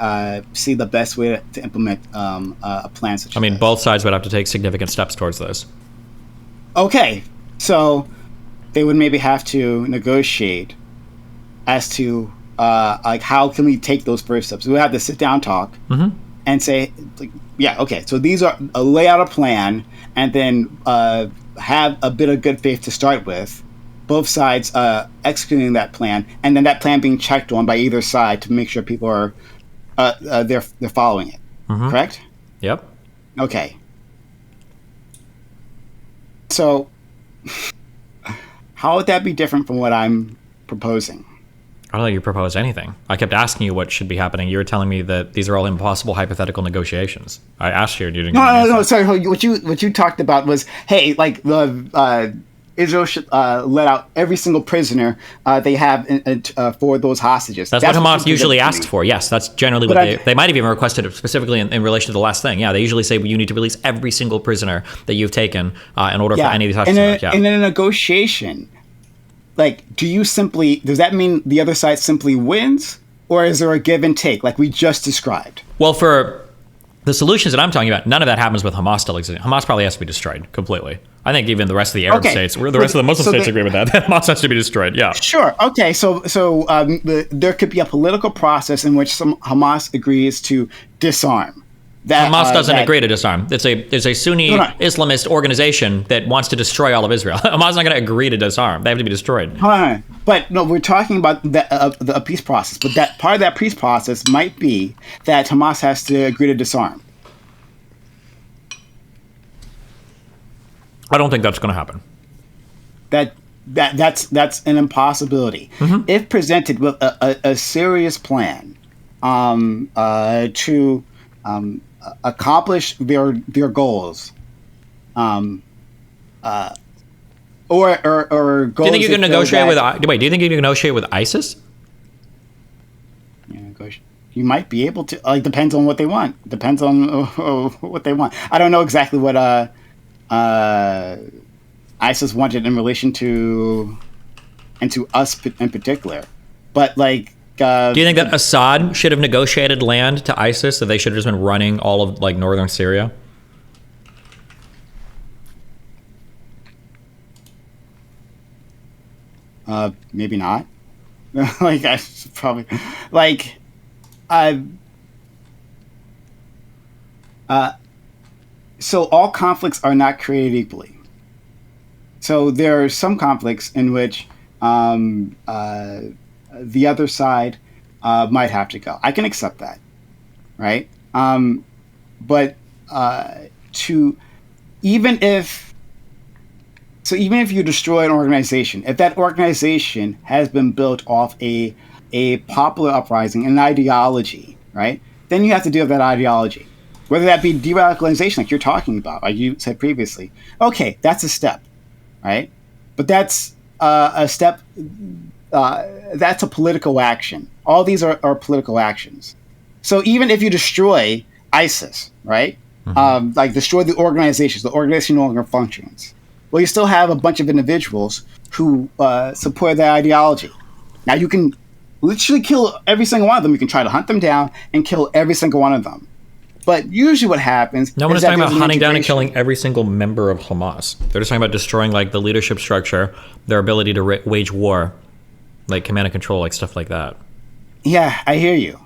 see the best way to implement a plan such as this? Both sides would have to take significant steps towards this. Okay, so they would maybe have to negotiate as to like how can we take those first steps. We have to sit down, talk, and say, like, yeah, okay, so these are lay out a plan, and then have a bit of good faith to start with. Both sides executing that plan, and then that plan being checked on by either side to make sure people are they're following it. Correct? Yep. Okay. So, how would that be different from what I'm proposing? I don't think you proposed anything. I kept asking you what should be happening. You were telling me that these are all impossible hypothetical negotiations. I asked you, and you didn't. No. Sorry. What you talked about was, hey, like the Israel should let out every single prisoner they have for those hostages. That's what Hamas usually asks for. Yes, that's generally what they might have even requested it specifically in relation to the last thing. Yeah, they usually say, well, you need to release every single prisoner that you've taken in order for any of these hostages to work. Yeah. And in a negotiation, like, does that mean the other side simply wins? Or is there a give and take like we just described? Well, for the solutions that I'm talking about, none of that happens with Hamas still existing. Hamas probably has to be destroyed completely. I think even the rest of the Arab states, the rest of the Muslim states agree with that. Hamas has to be destroyed. Yeah. Sure. Okay. So there could be a political process in which some Hamas agrees to disarm. Hamas doesn't agree to disarm. It's a Sunni Islamist organization that wants to destroy all of Israel. Hamas is not going to agree to disarm. They have to be destroyed. But no, we're talking about the peace process. But that part of that peace process might be that Hamas has to agree to disarm. I don't think that's going to happen. That's an impossibility. Mm-hmm. If presented with a serious plan to accomplish their goals, or goals. Do you think you can negotiate with? Wait, do you think you can negotiate with ISIS? You might be able to. Like, depends on what they want. Depends on what they want. I don't know exactly what ISIS wanted in relation to us in particular, but like. Do you think that Assad should have negotiated land to ISIS, that they should have just been running all of like northern Syria? Maybe not. Like, I probably so all conflicts are not created equally. So there are some conflicts in which the other side might have to go. I can accept that, right? But even if you destroy an organization, if that organization has been built off a popular uprising, an ideology, right? Then you have to deal with that ideology, whether that be de-radicalization, like you're talking about, like you said previously. Okay, that's a step, right? But that's a step. That's a political action. All these are political actions. So even if you destroy ISIS, right? Mm-hmm. Like destroy the organization no longer functions. Well, you still have a bunch of individuals who support that ideology. Now you can literally kill every single one of them. You can try to hunt them down and kill every single one of them. But usually what happens... No one is talking about hunting down and killing every single member of Hamas. They're just talking about destroying like the leadership structure, their ability to wage war, like command and control, like stuff like that. Yeah, I hear you.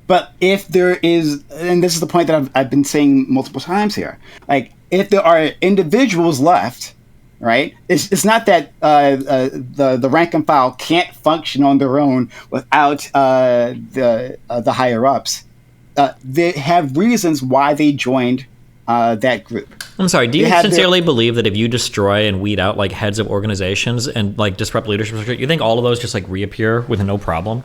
But if there is, and this is the point that I've been saying multiple times here, like if there are individuals left, right? It's not that the rank and file can't function on their own without the higher ups. They have reasons why they joined that group. I'm sorry, do you sincerely believe that if you destroy and weed out like heads of organizations and like disrupt leadership structure, you think all of those just like reappear with no problem?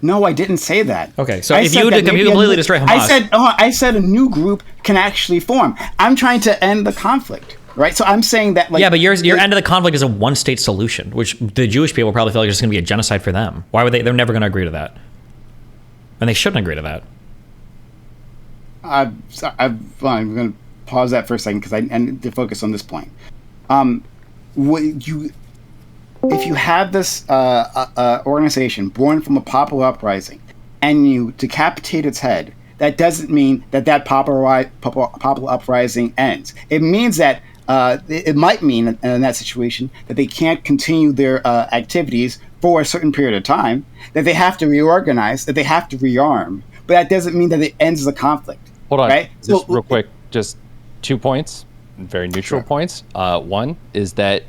No, I didn't say that. Okay, so if you completely destroy Hamas... I said a new group can actually form. I'm trying to end the conflict, right? So I'm saying that... like, yeah, but your end of the conflict is a one-state solution, which the Jewish people probably feel like it's going to be a genocide for them. Why would they... They're never going to agree to that. And they shouldn't agree to that. I'm going to pause that for a second because I need to focus on this point. If you have this organization born from a popular uprising and you decapitate its head, that doesn't mean that popular uprising ends. It means that it might mean in that situation that they can't continue their activities for a certain period of time, that they have to reorganize, that they have to rearm. But that doesn't mean that it ends the conflict. Hold on, right? Just real quick, just 2 points, very neutral points. One is that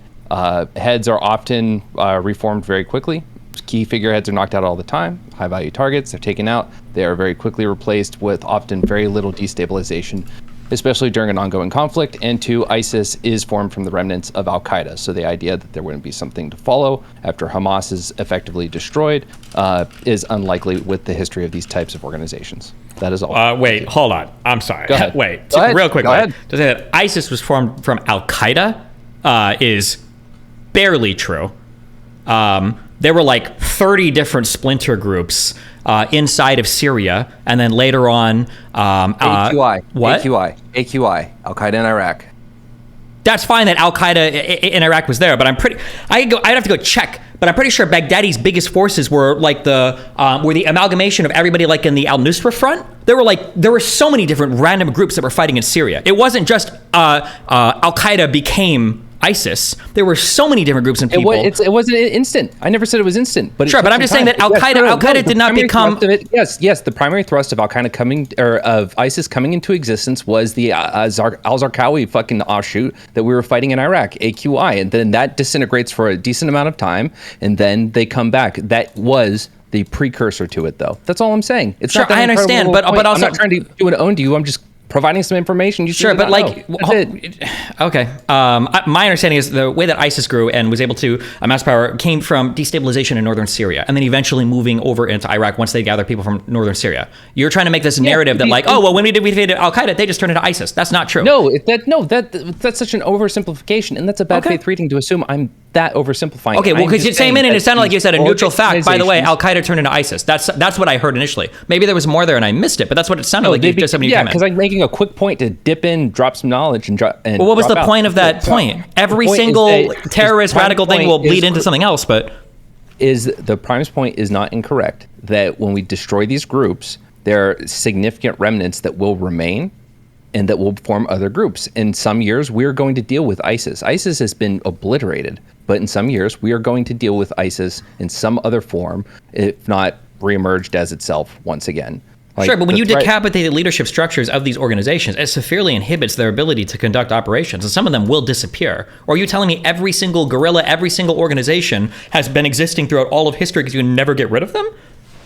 heads are often reformed very quickly. Key figureheads are knocked out all the time. High-value targets are taken out. They are very quickly replaced with often very little destabilization, especially during an ongoing conflict. And two, ISIS is formed from the remnants of Al-Qaeda. So the idea that there wouldn't be something to follow after Hamas is effectively destroyed is unlikely with the history of these types of organizations. That is all. Wait, hold on. I'm sorry. Go ahead. Wait, Go ahead. real quick. Go ahead. To say that ISIS was formed from Al-Qaeda? is barely true. There were like 30 different splinter groups inside of Syria, and then later on, AQI. What? AQI. Al Qaeda in Iraq. That's fine that Al Qaeda in Iraq was there, but I'd have to go check. But I'm pretty sure Baghdadi's biggest forces were like the amalgamation of everybody like in the Al Nusra front. There were so many different random groups that were fighting in Syria. It wasn't just Al Qaeda became ISIS. There were so many different groups and people. It wasn't instant. I never said it was instant. But sure, but I'm just saying that Al Qaeda did not become. Yes. The primary thrust of Al Qaeda of ISIS coming into existence was the Al Zarqawi fucking offshoot that we were fighting in Iraq, AQI, and then that disintegrates for a decent amount of time, and then they come back. That was the precursor to it, though. That's all I'm saying. It's sure, not that I understand, but also I'm not trying to do an own to you. I'm just providing some information. You sure, but like, okay. My understanding is the way that ISIS grew and was able to amass power came from destabilization in northern Syria, and then eventually moving over into Iraq once they gathered people from northern Syria. You're trying to make this narrative that like, oh well, when we defeated Al Qaeda, they just turned into ISIS. That's not true. That's such an oversimplification, and that's a bad faith reading to assume I'm that oversimplifying. Okay, well, because you came in and it sounded like you said a neutral fact. By the way, Al Qaeda turned into ISIS. That's what I heard initially. Maybe there was more there and I missed it, but that's what it sounded like. Because I'm making a quick point to dip in, drop some knowledge, and drop. And well, what was the point of that point? Every single terrorist radical thing will bleed into something else, but the Prime's point is not incorrect. That when we destroy these groups, there are significant remnants that will remain, and that will form other groups. In some years, we're going to deal with ISIS. ISIS has been obliterated, but in some years, we are going to deal with ISIS in some other form, if not reemerged as itself once again. Like, sure, but when you decapitate the leadership structures of these organizations, it severely inhibits their ability to conduct operations, and some of them will disappear. Or are you telling me every single guerrilla, every single organization has been existing throughout all of history because you can never get rid of them?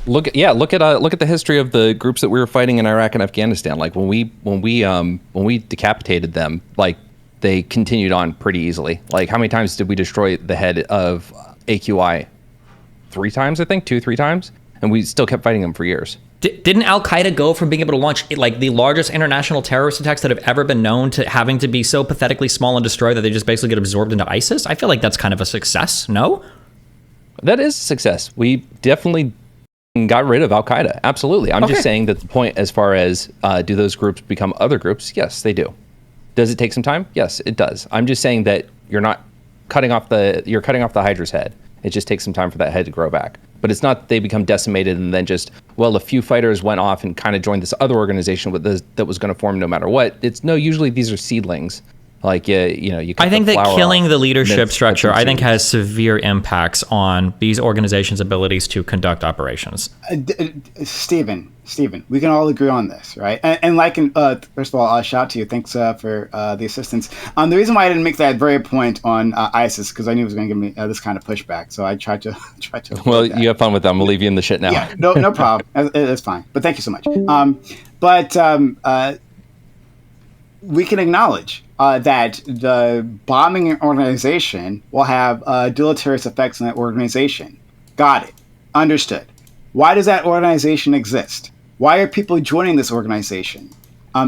Look at the history of the groups that we were fighting in Iraq and Afghanistan. Like when we decapitated them, like they continued on pretty easily. Like how many times did we destroy the head of AQI? 3 times, I think, 2-3 times, and we still kept fighting them for years. Didn't Al Qaeda go from being able to launch like the largest international terrorist attacks that have ever been known to having to be so pathetically small and destroyed that they just basically get absorbed into ISIS? I feel like that's kind of a success. No, that is a success. We definitely got rid of Al Qaeda. Absolutely. I'm just saying that the point, as far as do those groups become other groups? Yes, they do. Does it take some time? Yes, it does. I'm just saying that you're cutting off the Hydra's head. It just takes some time for that head to grow back. But it's not they become decimated and then just, well, a few fighters went off and kind of joined this other organization that was going to form no matter what. Usually these are seedlings. Like, you I think that killing the leadership structure, I think, has severe impacts on these organizations' abilities to conduct operations. Stephen, we can all agree on this, right? And first of all, shout out to you. Thanks for the assistance. The reason why I didn't make that very point on ISIS, because I knew it was going to give me this kind of pushback. So I tried to. Well, you have fun with them. We'll leave you in the shit now. Yeah, no problem. It's fine. But thank you so much. We can acknowledge that the bombing organization will have deleterious effects on that organization. Got it. Understood. Why does that organization exist? Why are people joining this organization?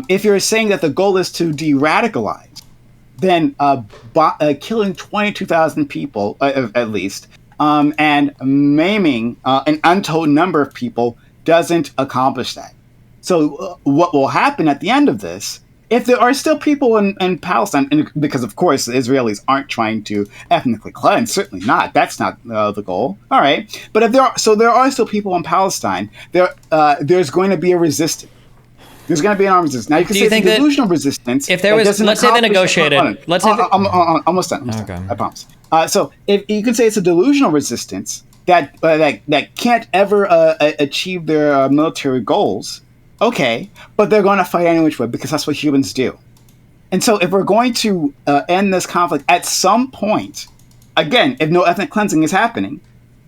If you're saying that the goal is to de-radicalize, then killing 22,000 people, at least, and maiming an untold number of people doesn't accomplish that. So what will happen at the end of this, if there are still people in Palestine, and because of course the Israelis aren't trying to ethnically cleanse, certainly not. That's not the goal. All right, but if there are still people in Palestine, there's going to be a resistance. There's going to be an armed resistance. Now you can say it's a delusional resistance. If there was, let's say they negotiated. Let's say almost done. Okay. I promise. So if you can say it's a delusional resistance that can't ever achieve their military goals. Okay, but they're going to fight any which way because that's what humans do. And so if we're going to end this conflict at some point, again, if no ethnic cleansing is happening,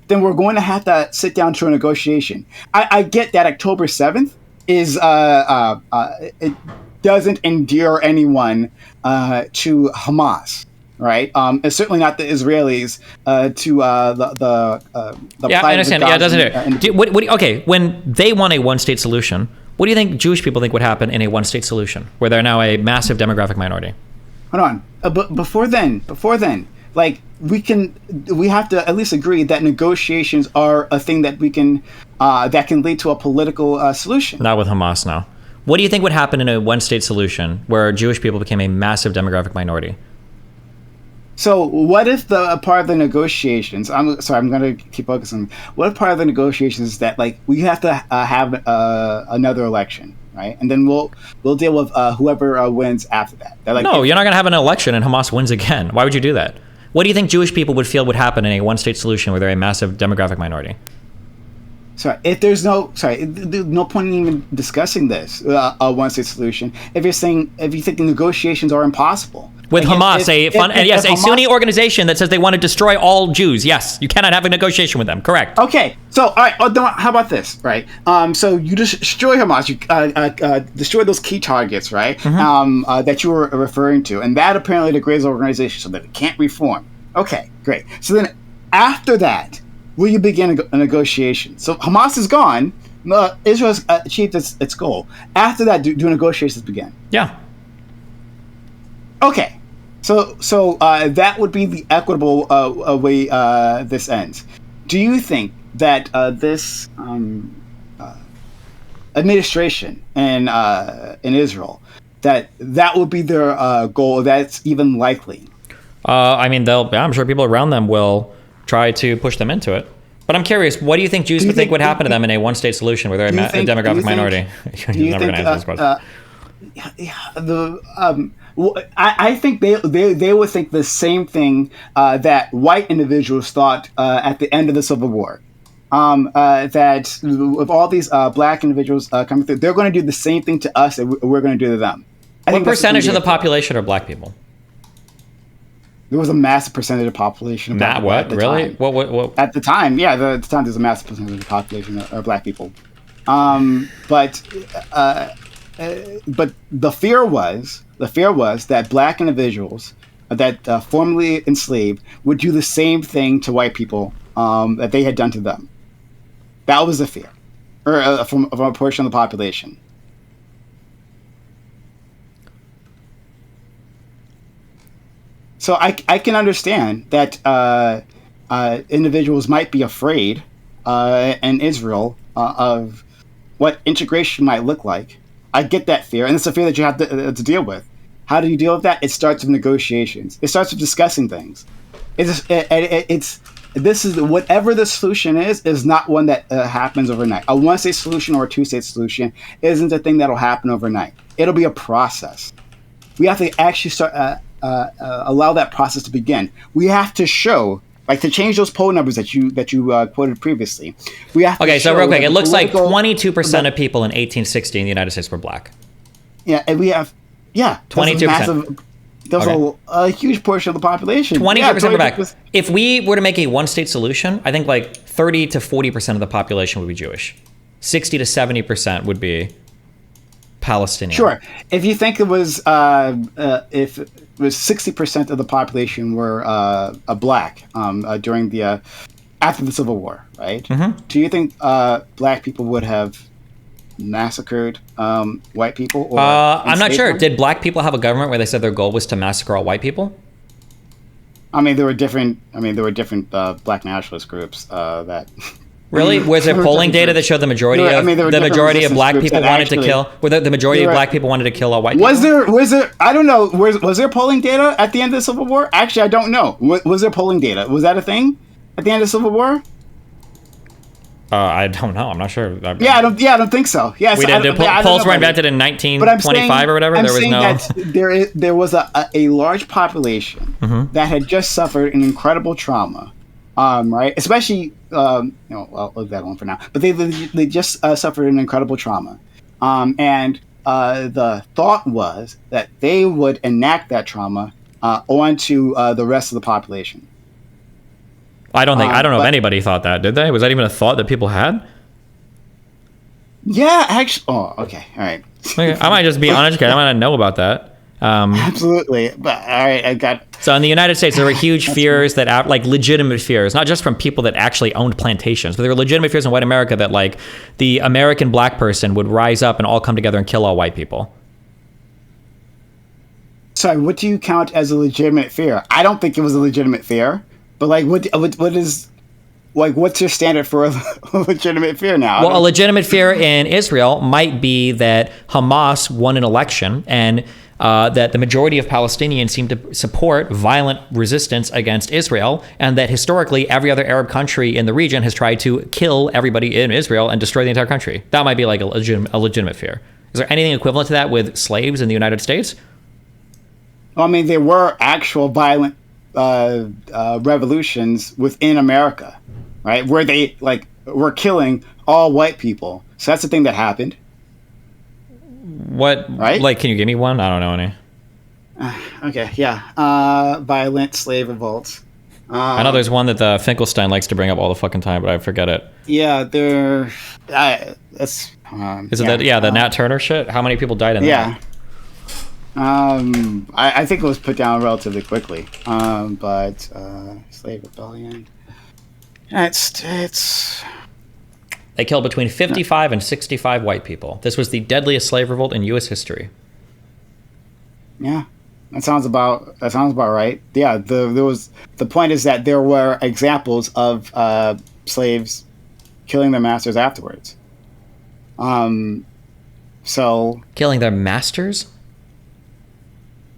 then we're going to have to sit down to a negotiation. I get that October 7th is it doesn't endear anyone to Hamas. Right, it's certainly not the Israelis to the yeah, I understand. Yeah, it doesn't. Okay, when they want a one-state solution, what do you think Jewish people think would happen in a one-state solution, where they're now a massive demographic minority? hold on. But before then, like we have to at least agree that negotiations are a thing that we can that can lead to a political solution. Not with Hamas now. What do you think would happen in a one-state solution where Jewish people became a massive demographic minority? So what if the part of the negotiations? I'm sorry, I'm going to keep focusing. What if part of the negotiations is that like we have to have another election, right? And then we'll deal with whoever wins after that. Like, no, you're not going to have an election and Hamas wins again. Why would you do that? What do you think Jewish people would feel would happen in a one-state solution where they're a massive demographic minority? Sorry, there's no point in even discussing this a one-state solution. If you think the negotiations are impossible. With like Hamas, a Sunni organization that says they want to destroy all Jews. Yes, you cannot have a negotiation with them. Correct. Okay, so all right. How about this? Right. So you destroy Hamas. You destroy those key targets, right? Mm-hmm. That you were referring to, and that apparently degrades the organization so that it can't reform. Okay, great. So then after that, will you begin a negotiation? So Hamas is gone. Israel has achieved its goal. After that, do negotiations begin? Yeah. Okay. So that would be the equitable way this ends. Do you think that this administration in Israel that would be their goal? That's even likely? I mean, I'm sure people around them will try to push them into it. But I'm curious, what do you think Jews would think would happen to them in a one-state solution where they're a demographic minority? You're never going to answer this question. I think they would think the same thing that white individuals thought at the end of the Civil War. That with all these black individuals coming through, they're going to do the same thing to us that we're going to do to them. What percentage of the population are black people? There was a massive percentage of population. Not what? Really? What? At the time, yeah. At the time, there's a massive percentage of the population of black people. But the fear was that black individuals that formerly enslaved would do the same thing to white people that they had done to them. That was the fear, or from a portion of the population. So I can understand that individuals might be afraid in Israel of what integration might look like. I get that fear, and it's a fear that you have to deal with. How do you deal with that? It starts with negotiations. It starts with discussing things. This is whatever the solution is not one that happens overnight. A one-state solution or a two-state solution isn't a thing that'll happen overnight. It'll be a process. We have to actually start allow that process to begin. We have to show. Like to change those poll numbers that you quoted previously, we have to. Okay, so real quick, it looks like 22% of people in 1860 in the United States were black. Yeah, and we have 22%. There's a huge portion of the population. 22% were black. If we were to make a one-state solution, I think like 30 to 40% of the population would be Jewish. 60 to 70% would be Palestinian. Sure. If you think it was if it was 60% of the population were black during the after the Civil War, right? Mm-hmm. Do you think black people would have massacred white people? Or I'm not sure. Did black people have a government where they said their goal was to massacre all white people? I mean, there were different black nationalist groups that. Really? Was there polling data that showed the majority of black people wanted to kill? The majority of black people wanted to kill all white people? Was there? I don't know. Was there polling data at the end of the Civil War? Actually, I don't know. Was there polling data? Was that a thing at the end of the Civil War? I don't know. I'm not sure. I don't think so. Yeah, polls were invented in 1925 or whatever. There was a large population that had just suffered an incredible trauma. Right, especially I'll leave that alone for now. But they just suffered an incredible trauma, and the thought was that they would enact that trauma onto the rest of the population. I don't know if anybody thought that, did they? Was that even a thought that people had? Yeah, actually. Oh, okay, all right. Okay, I might just be uneducated. I might not know about that. Absolutely, but all right, I got. So in the United States, there were huge fears that, like, legitimate fears, not just from people that actually owned plantations, but there were legitimate fears in white America that, like, the American black person would rise up and all come together and kill all white people. Sorry, what do you count as a legitimate fear? I don't think it was a legitimate fear, but like, what is, like, what's your standard for a legitimate fear now? Well, a legitimate fear in Israel might be that Hamas won an election and that the majority of Palestinians seem to support violent resistance against Israel, and that historically every other Arab country in the region has tried to kill everybody in Israel and destroy the entire country. That might be like a legitimate fear. Is there anything equivalent to that with slaves in the United States? Well, I mean, there were actual violent revolutions within America, right? Where they like were killing all white people. So that's the thing that happened. What? Right? Like, can you give me one? I don't know any. Okay, yeah. Violent slave revolts. I know there's one that the Finkelstein likes to bring up all the fucking time, but I forget it. Yeah, they're. That's. Is it that? Yeah, the Nat Turner shit. How many people died in that? Yeah. I think it was put down relatively quickly. But slave rebellion. It's. They killed between 55 and 65 white people. This was the deadliest slave revolt in U.S. history. Yeah, that sounds about right. Yeah, the point is that there were examples of slaves killing their masters afterwards. So killing their masters?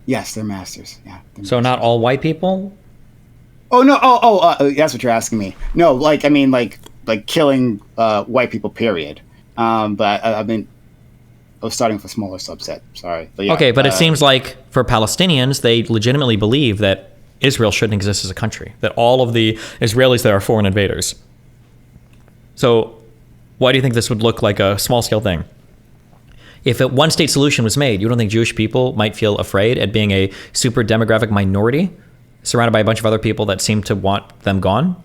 Yes, their masters. Yeah. So not all white people? Oh no! That's what you're asking me. No, like I mean, like killing white people. Period. But I mean, I was starting with a smaller subset. Sorry. But yeah, okay, but it seems like for Palestinians, they legitimately believe that Israel shouldn't exist as a country. That all of the Israelis there are foreign invaders. So, why do you think this would look like a small-scale thing? If a one-state solution was made, you don't think Jewish people might feel afraid at being a super demographic minority surrounded by a bunch of other people that seem to want them gone?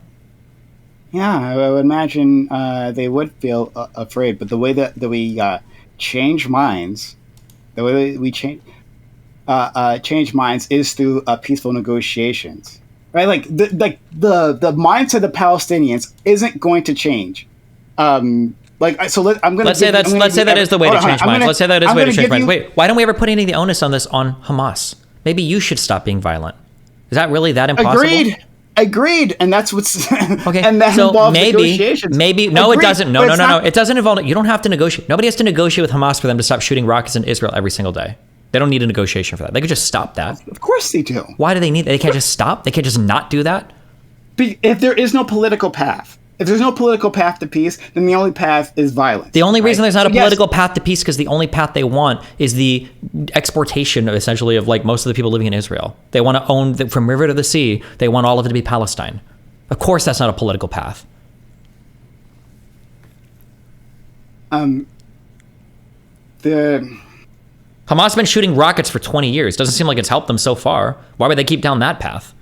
Yeah, I would imagine they would feel afraid. But the way that we change minds, the way we change minds is through peaceful negotiations, right? Like the mindset of the Palestinians isn't going to change. Let's say that is the way to change minds. Let's say that is the way to change minds. Wait, why don't we ever put any of the onus on this on Hamas? Maybe you should stop being violent. Is that really that impossible? Agreed. And that's what's okay. And that so involves maybe negotiations. No, Agreed, it doesn't. No. It doesn't involve. You don't have to negotiate. Nobody has to negotiate with Hamas for them to stop shooting rockets in Israel every single day. They don't need a negotiation for that. They could just stop that. Of course they do. Why do they need that? They can't just stop? They can't just not do that? If there is no political path. If there's no political path to peace, then the only path is violence. The only reason there's not a political path to peace because the only path they want is the exportation, essentially, of like most of the people living in Israel. They want to own from river to the sea. They want all of it to be Palestine. Of course, that's not a political path. Hamas has been shooting rockets for 20 years. Doesn't seem like it's helped them so far. Why would they keep down that path?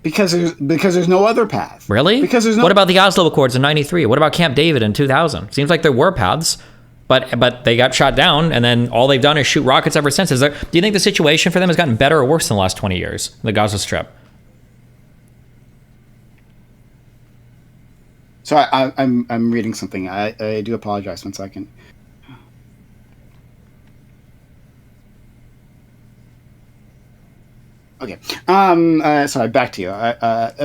Because there's no other path. Really? Because there's no. What about the Oslo Accords in '93? What about Camp David in 2000? Seems like there were paths, but they got shot down, and then all they've done is shoot rockets ever since. Do you think the situation for them has gotten better or worse in the last 20 years? The Gaza Strip. So I'm reading something. I do apologize. 1 second. Okay. Sorry. Back to you.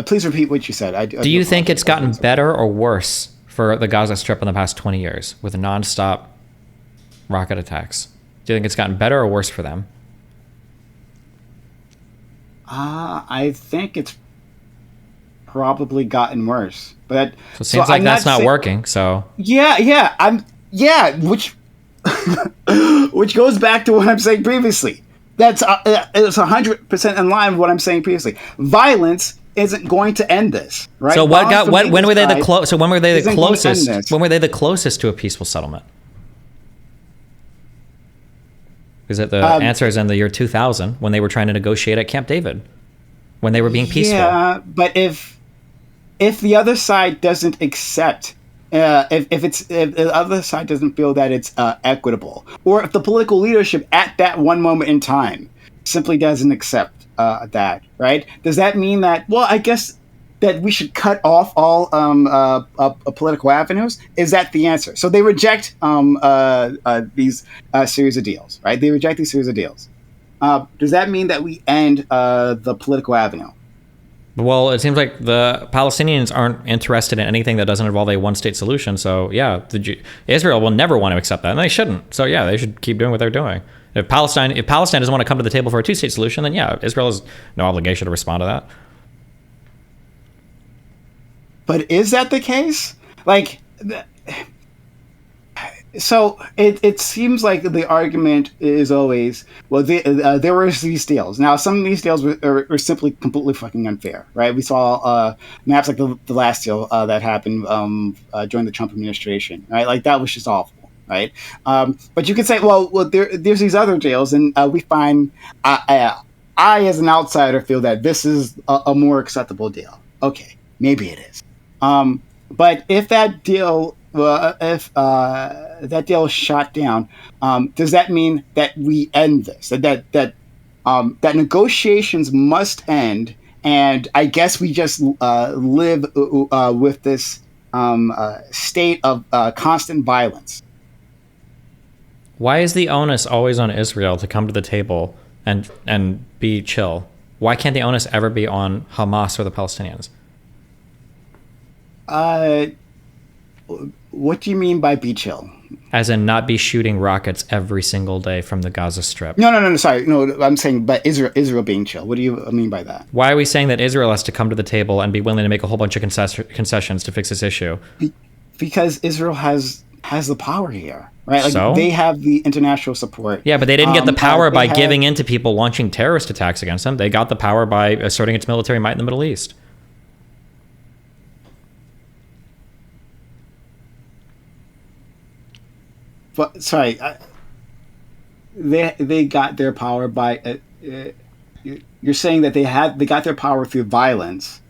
Please repeat what you said. Do you think it's gotten better or worse for the Gaza Strip in the past 20 years with nonstop rocket attacks? Do you think it's gotten better or worse for them? I think it's probably gotten worse. But so it seems like that's not working. So which goes back to what I'm saying previously. That's it's 100% in line with what I'm saying previously. Violence isn't going to end this, right? So when were they the closest? When were they the closest to a peaceful settlement? Is it the answer is in the year 2000 when they were trying to negotiate at Camp David, when they were being peaceful. Yeah, but if the other side doesn't accept. If the other side doesn't feel that it's equitable, or if the political leadership at that one moment in time simply doesn't accept that, right? Does that mean that? Well, I guess that we should cut off all political avenues. Is that the answer? So they reject these series of deals, right? They reject these series of deals. does that mean that we end the political avenue? Well, it seems like the Palestinians aren't interested in anything that doesn't involve a one-state solution. So yeah, Israel will never want to accept that, and they shouldn't. So yeah, they should keep doing what they're doing. If Palestine doesn't want to come to the table for a two-state solution, then yeah, Israel has no obligation to respond to that. But is that the case? Like, so it seems like the argument is always, well, there were these deals. Now, some of these deals were simply completely fucking unfair, right? We saw maps like the last deal that happened during the Trump administration, right? Like, that was just awful, right? But you could say, well there's these other deals, and we find, I as an outsider feel that this is a more acceptable deal. Okay, maybe it is. But if that deal, that deal is shot down, does that mean that we end this? That negotiations must end, and I guess we just live with this state of constant violence. Why is the onus always on Israel to come to the table and be chill? Why can't the onus ever be on Hamas or the Palestinians? What do you mean by be chill? As in not be shooting rockets every single day from the Gaza Strip. No, sorry. No, I'm saying, but Israel being chill. What do you mean by that? Why are we saying that Israel has to come to the table and be willing to make a whole bunch of concessions to fix this issue? Because Israel has the power here, right? Like, so? They have the international support. Yeah, but they didn't get the power by giving in to people launching terrorist attacks against them. They got the power by asserting its military might in the Middle East. But sorry, they got their power by. You're saying that they got their power through violence,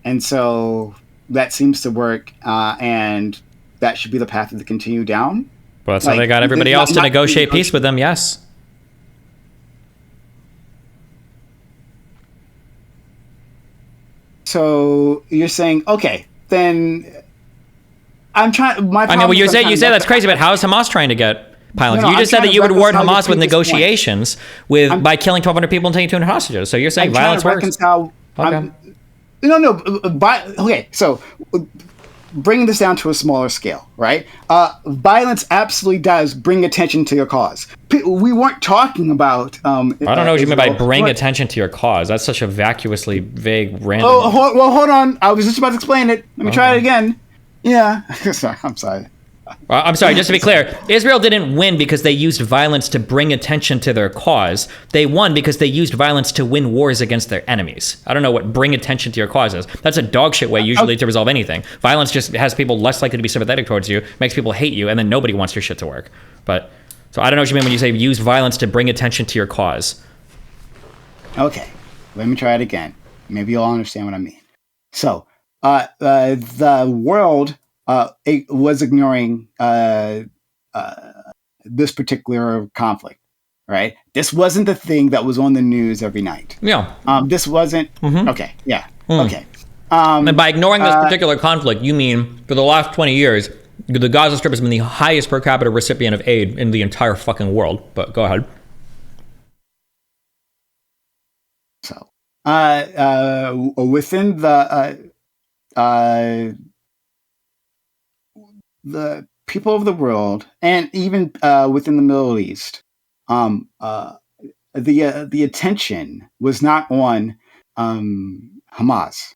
and so that seems to work, and that should be the path to continue down. Well, that's how they got everybody else to negotiate peace with them. Yes. So you're saying, okay, then. I'm trying. You say that's crazy, but how is Hamas trying to get pilots? You just said that you would reward Hamas with negotiations by killing 1,200 people and taking 200 hostages. So you're saying violence works? Okay. Okay, so bringing this down to a smaller scale, right? Violence absolutely does bring attention to your cause. We weren't talking about. I don't know what you mean by bring attention to your cause. That's such a vacuously vague, random. Oh, hold on. I was just about to explain it. Let me try it again. Yeah. I'm sorry. I'm sorry, just to be clear, Israel didn't win because they used violence to bring attention to their cause. They won because they used violence to win wars against their enemies. I don't know what bring attention to your cause is. That's a dog shit way usually to resolve anything. Violence just has people less likely to be sympathetic towards you, makes people hate you, and then nobody wants your shit to work. So I don't know what you mean when you say use violence to bring attention to your cause. Okay, let me try it again. Maybe you'll understand what I mean. So, the world was ignoring this particular conflict, right? This wasn't the thing that was on the news every night. Yeah. This wasn't. Mm-hmm. Okay. Yeah. Okay. And by ignoring this particular conflict, you mean for the last 20 years, the Gaza Strip has been the highest per capita recipient of aid in the entire fucking world. But go ahead. So, within the people of the world, and even within the Middle East, the attention was not on Hamas,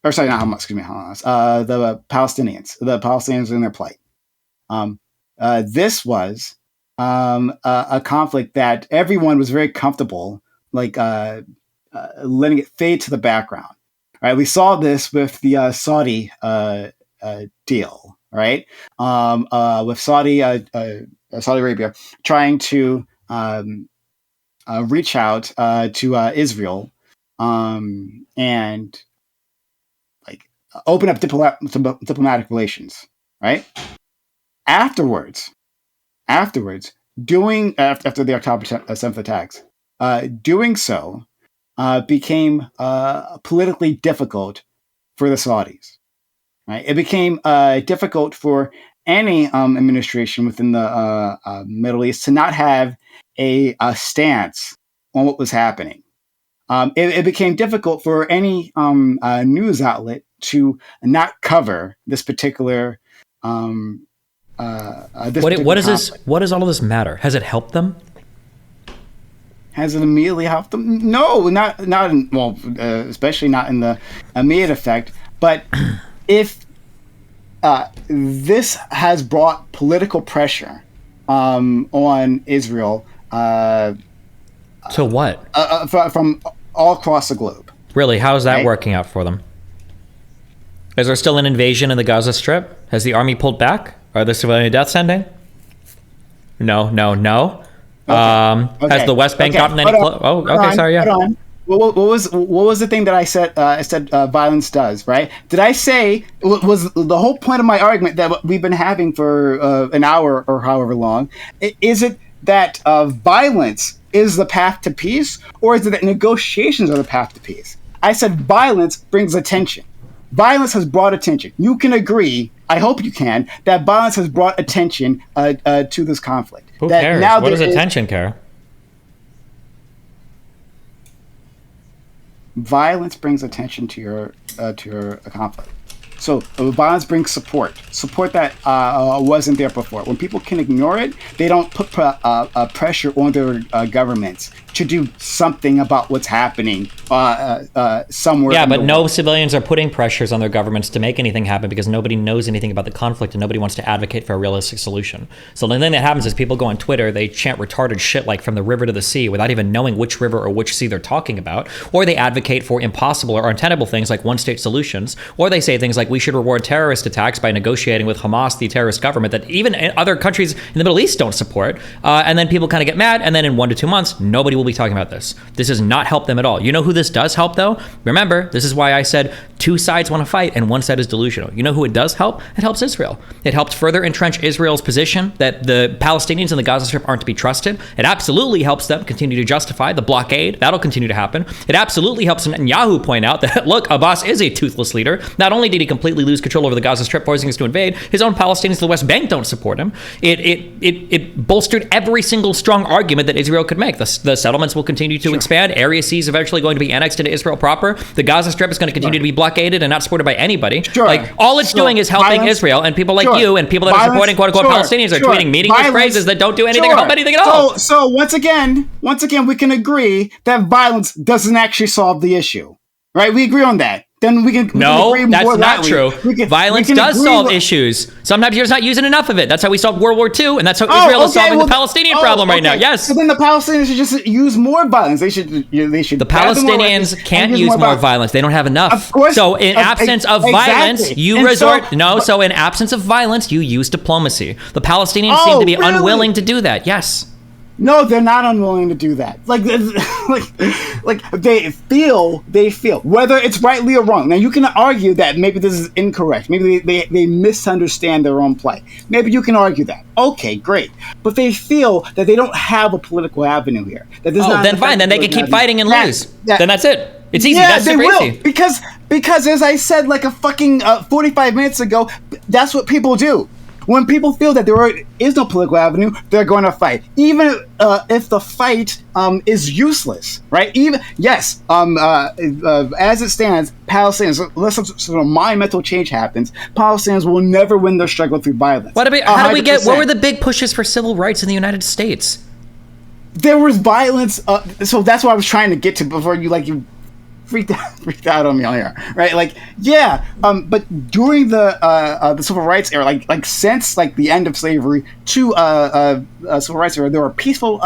or sorry, not Hamas. Excuse me, Hamas. The Palestinians in their plight. This was a conflict that everyone was very comfortable, letting it fade to the background. Right, we saw this with the Saudi deal, right? With Saudi Arabia trying to reach out to Israel and open up diplomatic relations, right? Afterwards, after the October 7th attacks, doing so became politically difficult for the Saudis. Right? It became difficult for any administration within the Middle East to not have a stance on what was happening. It became difficult for any news outlet to not cover this particular. What does all of this matter? Has it helped them? Has it immediately helped them? No, not in, well, especially not in the immediate effect. But if this has brought political pressure on Israel, to what? From all across the globe. Really, how is that working out for them? Is there still an invasion in the Gaza Strip? Has the army pulled back? Are there civilian deaths ending? No. Okay. Has the West Bank gotten any close? Oh, okay, sorry, yeah. Hold on. What was the thing that I said? I said violence does, right? Did I say, was the whole point of my argument that we've been having for an hour or however long? Is it that violence is the path to peace, or is it that negotiations are the path to peace? I said violence brings attention. Violence has brought attention. You can agree, I hope you can, that violence has brought attention to this conflict. Who cares? What does attention care? Violence brings attention to your conflict. So violence brings support that wasn't there before. When people can ignore it, they don't put pressure on their governments to do something about what's happening somewhere. Yeah, but no civilians are putting pressures on their governments to make anything happen because nobody knows anything about the conflict and nobody wants to advocate for a realistic solution. So the thing that happens is people go on Twitter, they chant retarded shit like from the river to the sea without even knowing which river or which sea they're talking about, or they advocate for impossible or untenable things like one-state solutions, or they say things like we should reward terrorist attacks by negotiating with Hamas, the terrorist government that even other countries in the Middle East don't support, and then people kind of get mad, and then in 1 to 2 months, nobody will be talking about this. This has not helped them at all. You know who this does help, though? Remember, this is why I said 2 sides want to fight and 1 side is delusional. You know who it does help? It helps Israel. It helped further entrench Israel's position that the Palestinians in the Gaza Strip aren't to be trusted. It absolutely helps them continue to justify the blockade. That'll continue to happen. It absolutely helps Netanyahu point out that, look, Abbas is a toothless leader. Not only did he completely lose control over the Gaza Strip, forcing us to invade, his own Palestinians to the West Bank don't support him. It bolstered every single strong argument that Israel could make. The settlements will continue to expand. Area C is eventually going to be annexed into Israel proper. The Gaza Strip is going to continue to be blockaded and not supported by anybody. Like, all it's doing is helping Israel, and people like you and people that are supporting quote-unquote Palestinians are tweeting meaningless phrases that don't do anything or help anything at all. So once again, we can agree that violence doesn't actually solve the issue. Right? We agree on that. Then we can agree that's more not lightly. true. Violence does solve issues. Sometimes you're just not using enough of it. That's how we solved World War II, and that's how Israel is solving the Palestinian problem right now. Yes. So then the Palestinians should just use more violence. They should. The Palestinians can't use more violence. They don't have enough. Of course. So in absence of violence, you resort. So in absence of violence, you use diplomacy. The Palestinians seem to be unwilling to do that. Yes. No, they're not unwilling to do that. Like they feel whether it's rightly or wrong. Now you can argue that maybe this is incorrect. Maybe they misunderstand their own plight. Maybe you can argue that. Okay, great. But they feel that they don't have a political avenue here. That then fine. Then they can keep fighting and lose. Then that's it. It's easy. Yeah, that's super easy. Because as I said like a fucking 45 minutes ago, that's what people do. When people feel that there is no political avenue, they're going to fight, even if the fight is useless, right? As it stands, Palestinians, unless some sort of monumental change happens, Palestinians will never win their struggle through violence. What were the big pushes for civil rights in the United States? There was violence, so that's what I was trying to get to before you freaked out on me on here, right? But during the civil rights era, since the end of slavery to civil rights era, there were peaceful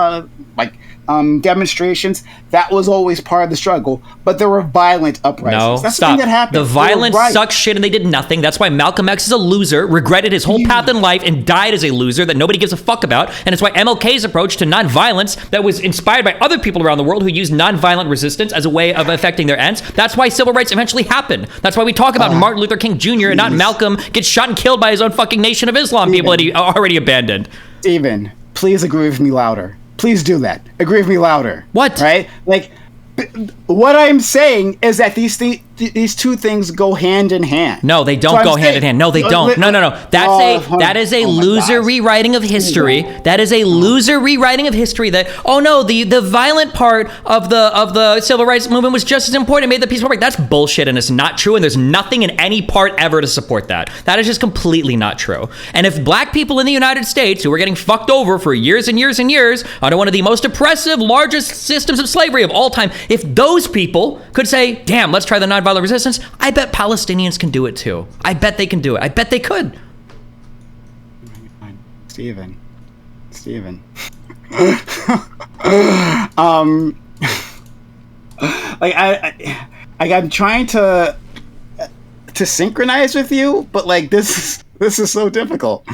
demonstrations. That was always part of the struggle, but there were violent uprisings. No, that's stop. The thing that happened. The violence sucked shit and they did nothing. That's why Malcolm X is a loser, regretted his whole path in life, and died as a loser that nobody gives a fuck about. And it's why MLK's approach to nonviolence, that was inspired by other people around the world who used nonviolent resistance as a way of affecting their ends. That's why civil rights eventually happened. That's why we talk about Martin Luther King Jr. and not Malcolm gets shot and killed by his own fucking Nation of Islam people that he already abandoned. Steven, please agree with me louder. Please do that. Agree with me louder. What? Right? What I'm saying is that these these two things go hand in hand. No, they don't go hand in hand. No, they don't. No. That is a loser rewriting of history. That is a loser rewriting of history. That the violent part of the civil rights movement was just as important. It made the peaceful break. That's bullshit, and it's not true. And there's nothing in any part ever to support that. That is just completely not true. And if black people in the United States who were getting fucked over for years and years and years under one of the most oppressive, largest systems of slavery of all time, if those people could say, damn, let's try the nonviolent resistance, I bet Palestinians can do it too. I bet they can do it. I bet they could. Steven. I'm trying to synchronize with you, but like this is so difficult.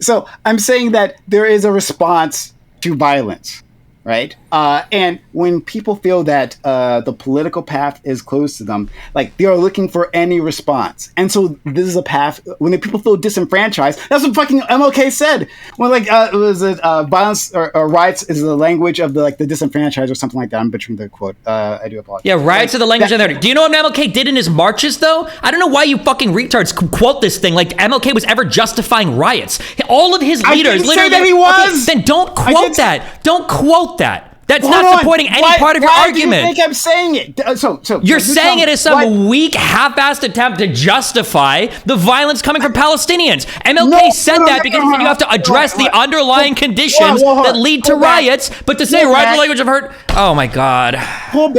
So I'm saying that there is a response to violence, right? And when people feel that the political path is closed to them, like they are looking for any response. And so this is a path when the people feel disenfranchised. That's what fucking MLK said. When violence or riots is the language of the disenfranchised or something like that. I'm butchering the quote. I do apologize. Yeah, riots are the language of the. Do you know what MLK did in his marches though? I don't know why you fucking retards quote this thing like MLK was ever justifying riots. All of his leaders I didn't literally say that he was. Okay, then don't quote that. Don't quote that. That's not supporting any part of your argument. Why do you think I'm saying it? So you're saying it as some weak, half-assed attempt to justify the violence coming from Palestinians. MLK said that because he said you have to address the underlying conditions that lead to riots. But to say riot the language of hurt, oh my God. Pull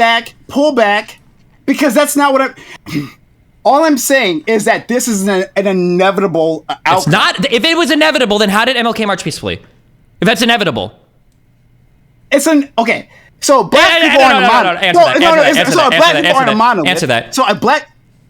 back, because that's not what I'm. All I'm saying is that this is an inevitable outcome. It's not. If it was inevitable, then how did MLK march peacefully? If that's inevitable. Okay. So black people aren't a monolith. Answer that.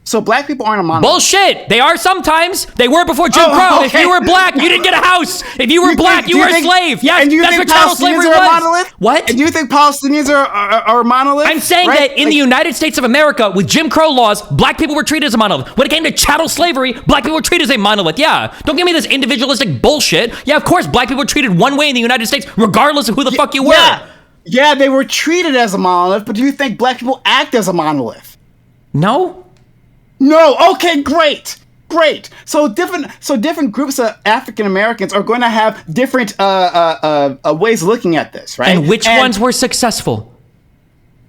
So black people aren't a monolith. Bullshit. They are sometimes. They were before Jim Crow. If you were black, you didn't get a house. If you were black, you were a slave. Yes, and that's what chattel slavery was. What? And do you think Palestinians are a monolith? I'm saying that in the United States of America, with Jim Crow laws, black people were treated as a monolith. When it came to chattel slavery, black people were treated as a monolith. Yeah. Don't give me this individualistic bullshit. Yeah, of course, black people were treated one way in the United States, regardless of who the fuck you were. Yeah, they were treated as a monolith, but do you think black people act as a monolith? No. Okay, great. So different groups of African Americans are going to have different ways of looking at this, right? And which ones were successful?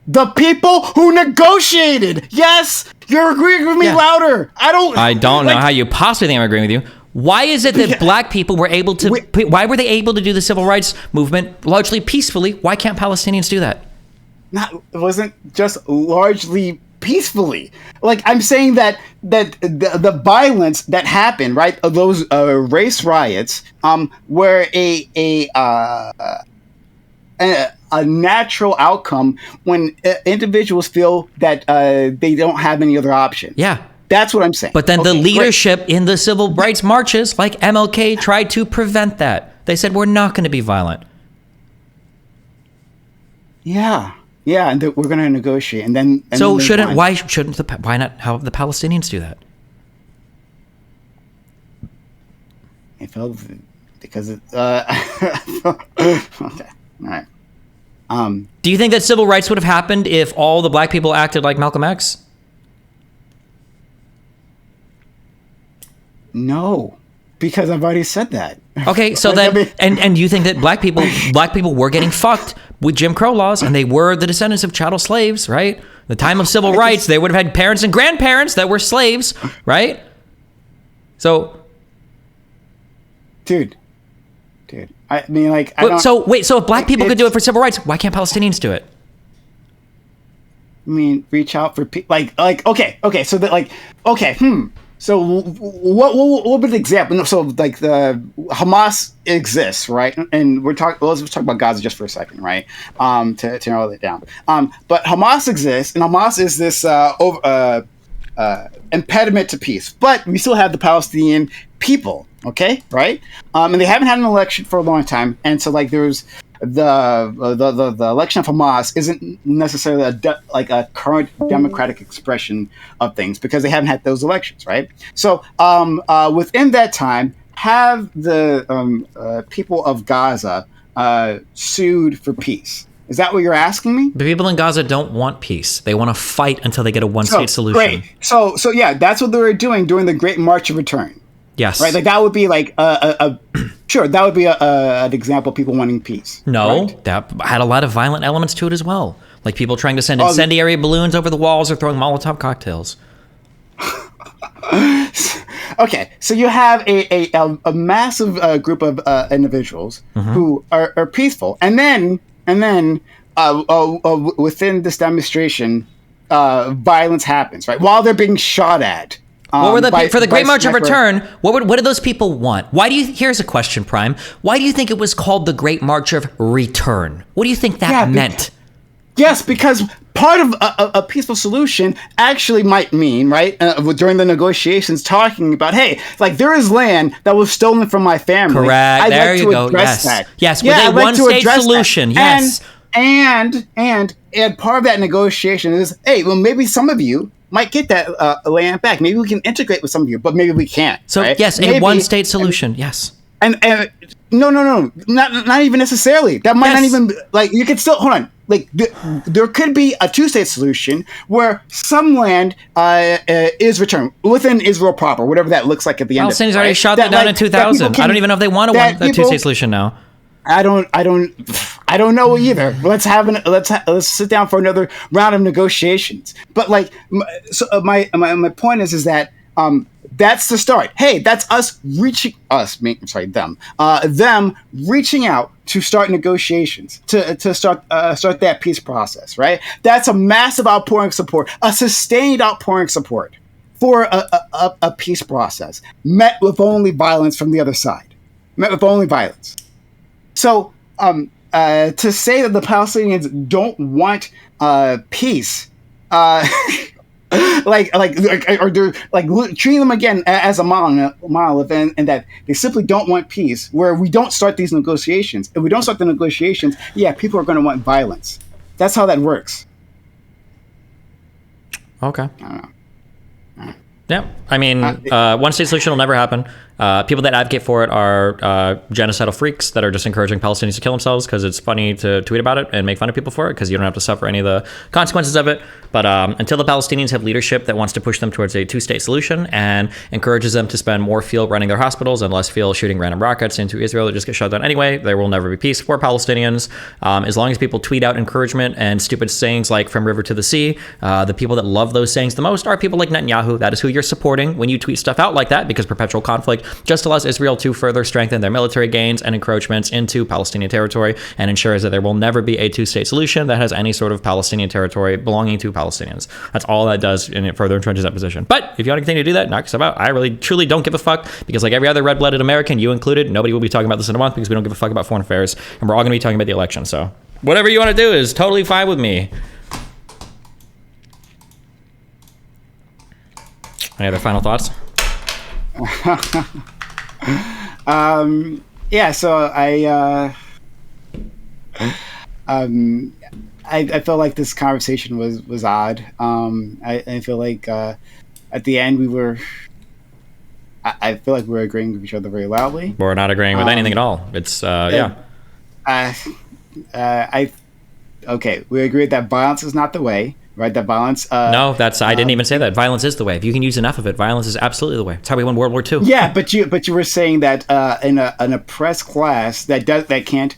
The people who negotiated. Yes, you're agreeing with me louder. I don't know how you possibly think I'm agreeing with you. Why is it that black people were able to? Why were they able to do the civil rights movement largely peacefully? Why can't Palestinians do that? It wasn't just largely peacefully. Like I'm saying that the violence that happened, right? Of those race riots, were a natural outcome when individuals feel that they don't have any other option. Yeah. That's what I'm saying. But then the leadership in the civil rights marches, like MLK, tried to prevent that. They said, we're not going to be violent. Yeah, and we're going to negotiate. Why not have the Palestinians do that? I felt because okay, all right. Do you think that civil rights would have happened if all the black people acted like Malcolm X? No, because I've already said that. Okay, so then, and you think that black people were getting fucked with Jim Crow laws, and they were the descendants of chattel slaves, right? The time of civil rights, they would have had parents and grandparents that were slaves, right? So, dude, I mean, like, so if black people could do it for civil rights, why can't Palestinians do it? I mean, reach out for people, okay, so that So what would be the example? So like the Hamas exists, right? And let's talk about Gaza just for a second, right? To narrow it down. But Hamas exists, and Hamas is this impediment to peace. But we still have the Palestinian people, okay, right? And they haven't had an election for a long time, and so like there's the election of Hamas isn't necessarily a current democratic expression of things because they haven't had those elections, right? So within that time, have the people of Gaza sued for peace, Is that what you're asking me? The people in Gaza don't want peace. They want to fight until they get a one-state solution. Great. So yeah, that's what they were doing during the Great March of Return. Yes. Right. Like that would be like sure. That would be an example of people wanting peace. No, right? that had a lot of violent elements to it as well. Like people trying to send incendiary balloons over the walls or throwing Molotov cocktails. Okay, so you have a massive group of individuals who are peaceful, and then within this demonstration, violence happens. Right while they're being shot at. What were for the Great March of Return? What did those people want? Here's a question, Prime. Why do you think it was called the Great March of Return? What do you think that meant? Yes, because part of a peaceful solution actually might mean, right, during the negotiations, talking about, hey, like there is land that was stolen from my family. Correct. I'd there like you to go. address Yes. that. Yes. With a one-state solution. That. Yes. And part of that negotiation is, hey, well, maybe some of you might get that land back. Maybe we can integrate with some of you, but maybe we can't. So right? yes, a one-state solution. Yes. And no, not even necessarily. That might not even like you could still hold on. Like there could be a two-state solution where some land is returned within Israel proper, whatever that looks like at the end. Palestinians already shot that down in 2000. I don't even know if they want a two-state solution now. I don't know either. Let's sit down for another round of negotiations. But like, so my point is that that's the start. Hey, that's them reaching out to start negotiations, to start that peace process, right? That's a massive outpouring of support, a sustained outpouring of support for a peace process, met with only violence from the other side, met with only violence. So to say that the Palestinians don't want peace, or they're like treating them again as a monolith, and that they simply don't want peace, where we don't start these negotiations. If we don't start the negotiations, people are going to want violence. That's how that works. Okay. I don't know. Yeah, I mean, one-state solution will never happen. People that advocate for it are genocidal freaks that are just encouraging Palestinians to kill themselves because it's funny to tweet about it and make fun of people for it because you don't have to suffer any of the consequences of it. But until the Palestinians have leadership that wants to push them towards a two-state solution and encourages them to spend more fuel running their hospitals and less fuel shooting random rockets into Israel that just get shut down anyway, there will never be peace for Palestinians. As long as people tweet out encouragement and stupid sayings like "from river to the sea," the people that love those sayings the most are people like Netanyahu. That is who you're supporting when you tweet stuff out like that, because perpetual conflict just allows Israel to further strengthen their military gains and encroachments into Palestinian territory and ensures that there will never be a two-state solution that has any sort of Palestinian territory belonging to Palestinians. That's all that does, and it further entrenches that position. But if you want to continue to do that, knock yourself out. I really, truly don't give a fuck, because like every other red-blooded American, you included, nobody will be talking about this in a month because we don't give a fuck about foreign affairs, and we're all going to be talking about the election. So whatever you want to do is totally fine with me. Any other final thoughts? So I felt like this conversation was odd. I feel like at the end I feel like we're agreeing with each other very loudly. We're not agreeing with anything at all. It's we agree that violence is not the way. Right, that violence. No, I didn't even say that. Violence is the way. If you can use enough of it, violence is absolutely the way. It's how we won World War II. Yeah, but you were saying that in an oppressed class that can't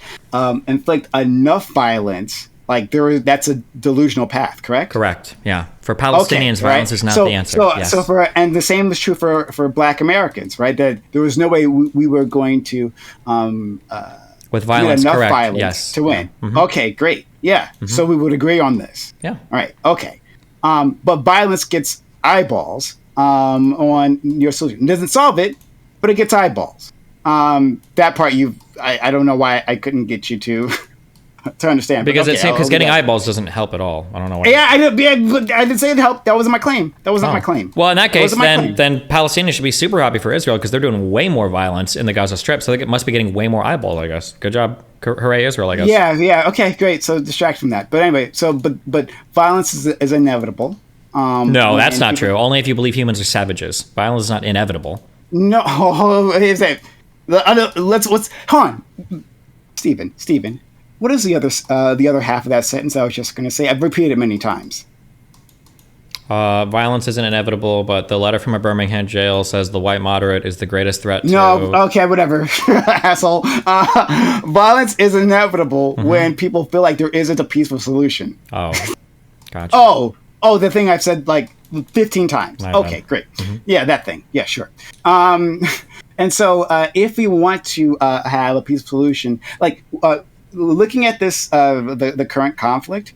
inflict enough violence, like that's a delusional path. Correct. Correct. Yeah. For Palestinians, violence is not the answer. Yes. And the same is true for Black Americans, right? That there was no way we were going to with violence, enough correct. violence to win. Mm-hmm. Okay, great. Yeah. Mm-hmm. So we would agree on this. Yeah. All right. Okay. But violence gets eyeballs on your solution. It doesn't solve it, but it gets eyeballs. That part I don't know why I couldn't get you to understand. Because getting eyeballs doesn't help at all. I don't know why. Yeah, I didn't say it helped. That wasn't my claim. That wasn't my claim. Well, in that case, then Palestinians should be super happy for Israel because they're doing way more violence in the Gaza Strip. So they must be getting way more eyeballs, I guess. Good job. Hooray, Israel, I guess. Yeah. Okay, great. So distract from that. But anyway, but violence is inevitable. No, that's not true. Only if you believe humans are savages. Violence is not inevitable. No, hold on. Stephen. what is the other half of that sentence I was just going to say? I've repeated it many times. Violence isn't inevitable, but the letter from a Birmingham jail says the white moderate is the greatest threat to... No, okay, whatever, asshole. Violence is inevitable when people feel like there isn't a peaceful solution. Oh, gotcha. Oh, the thing I've said like 15 times. Okay, great. Yeah, that thing. Yeah, sure. And so if we want to have a peaceful solution, like looking at this, the current conflict,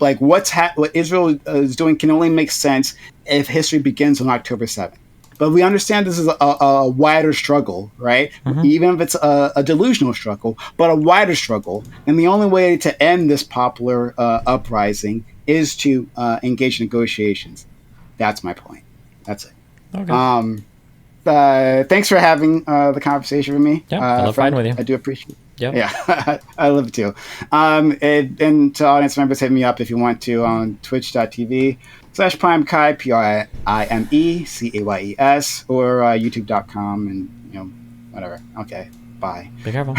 like what Israel is doing can only make sense if history begins on October 7th. But we understand this is a wider struggle, right? Even if it's a delusional struggle, but a wider struggle. And the only way to end this popular uprising is to engage in negotiations. That's my point. That's it. Okay. Thanks for having the conversation with me. Yeah, I love fighting with you. I do appreciate it. Yep. Yeah, I love it too. And to audience members, hit me up if you want to on twitch.tv/Primecayes, PRIMECAYES, or youtube.com, and whatever. Okay, bye. Be careful.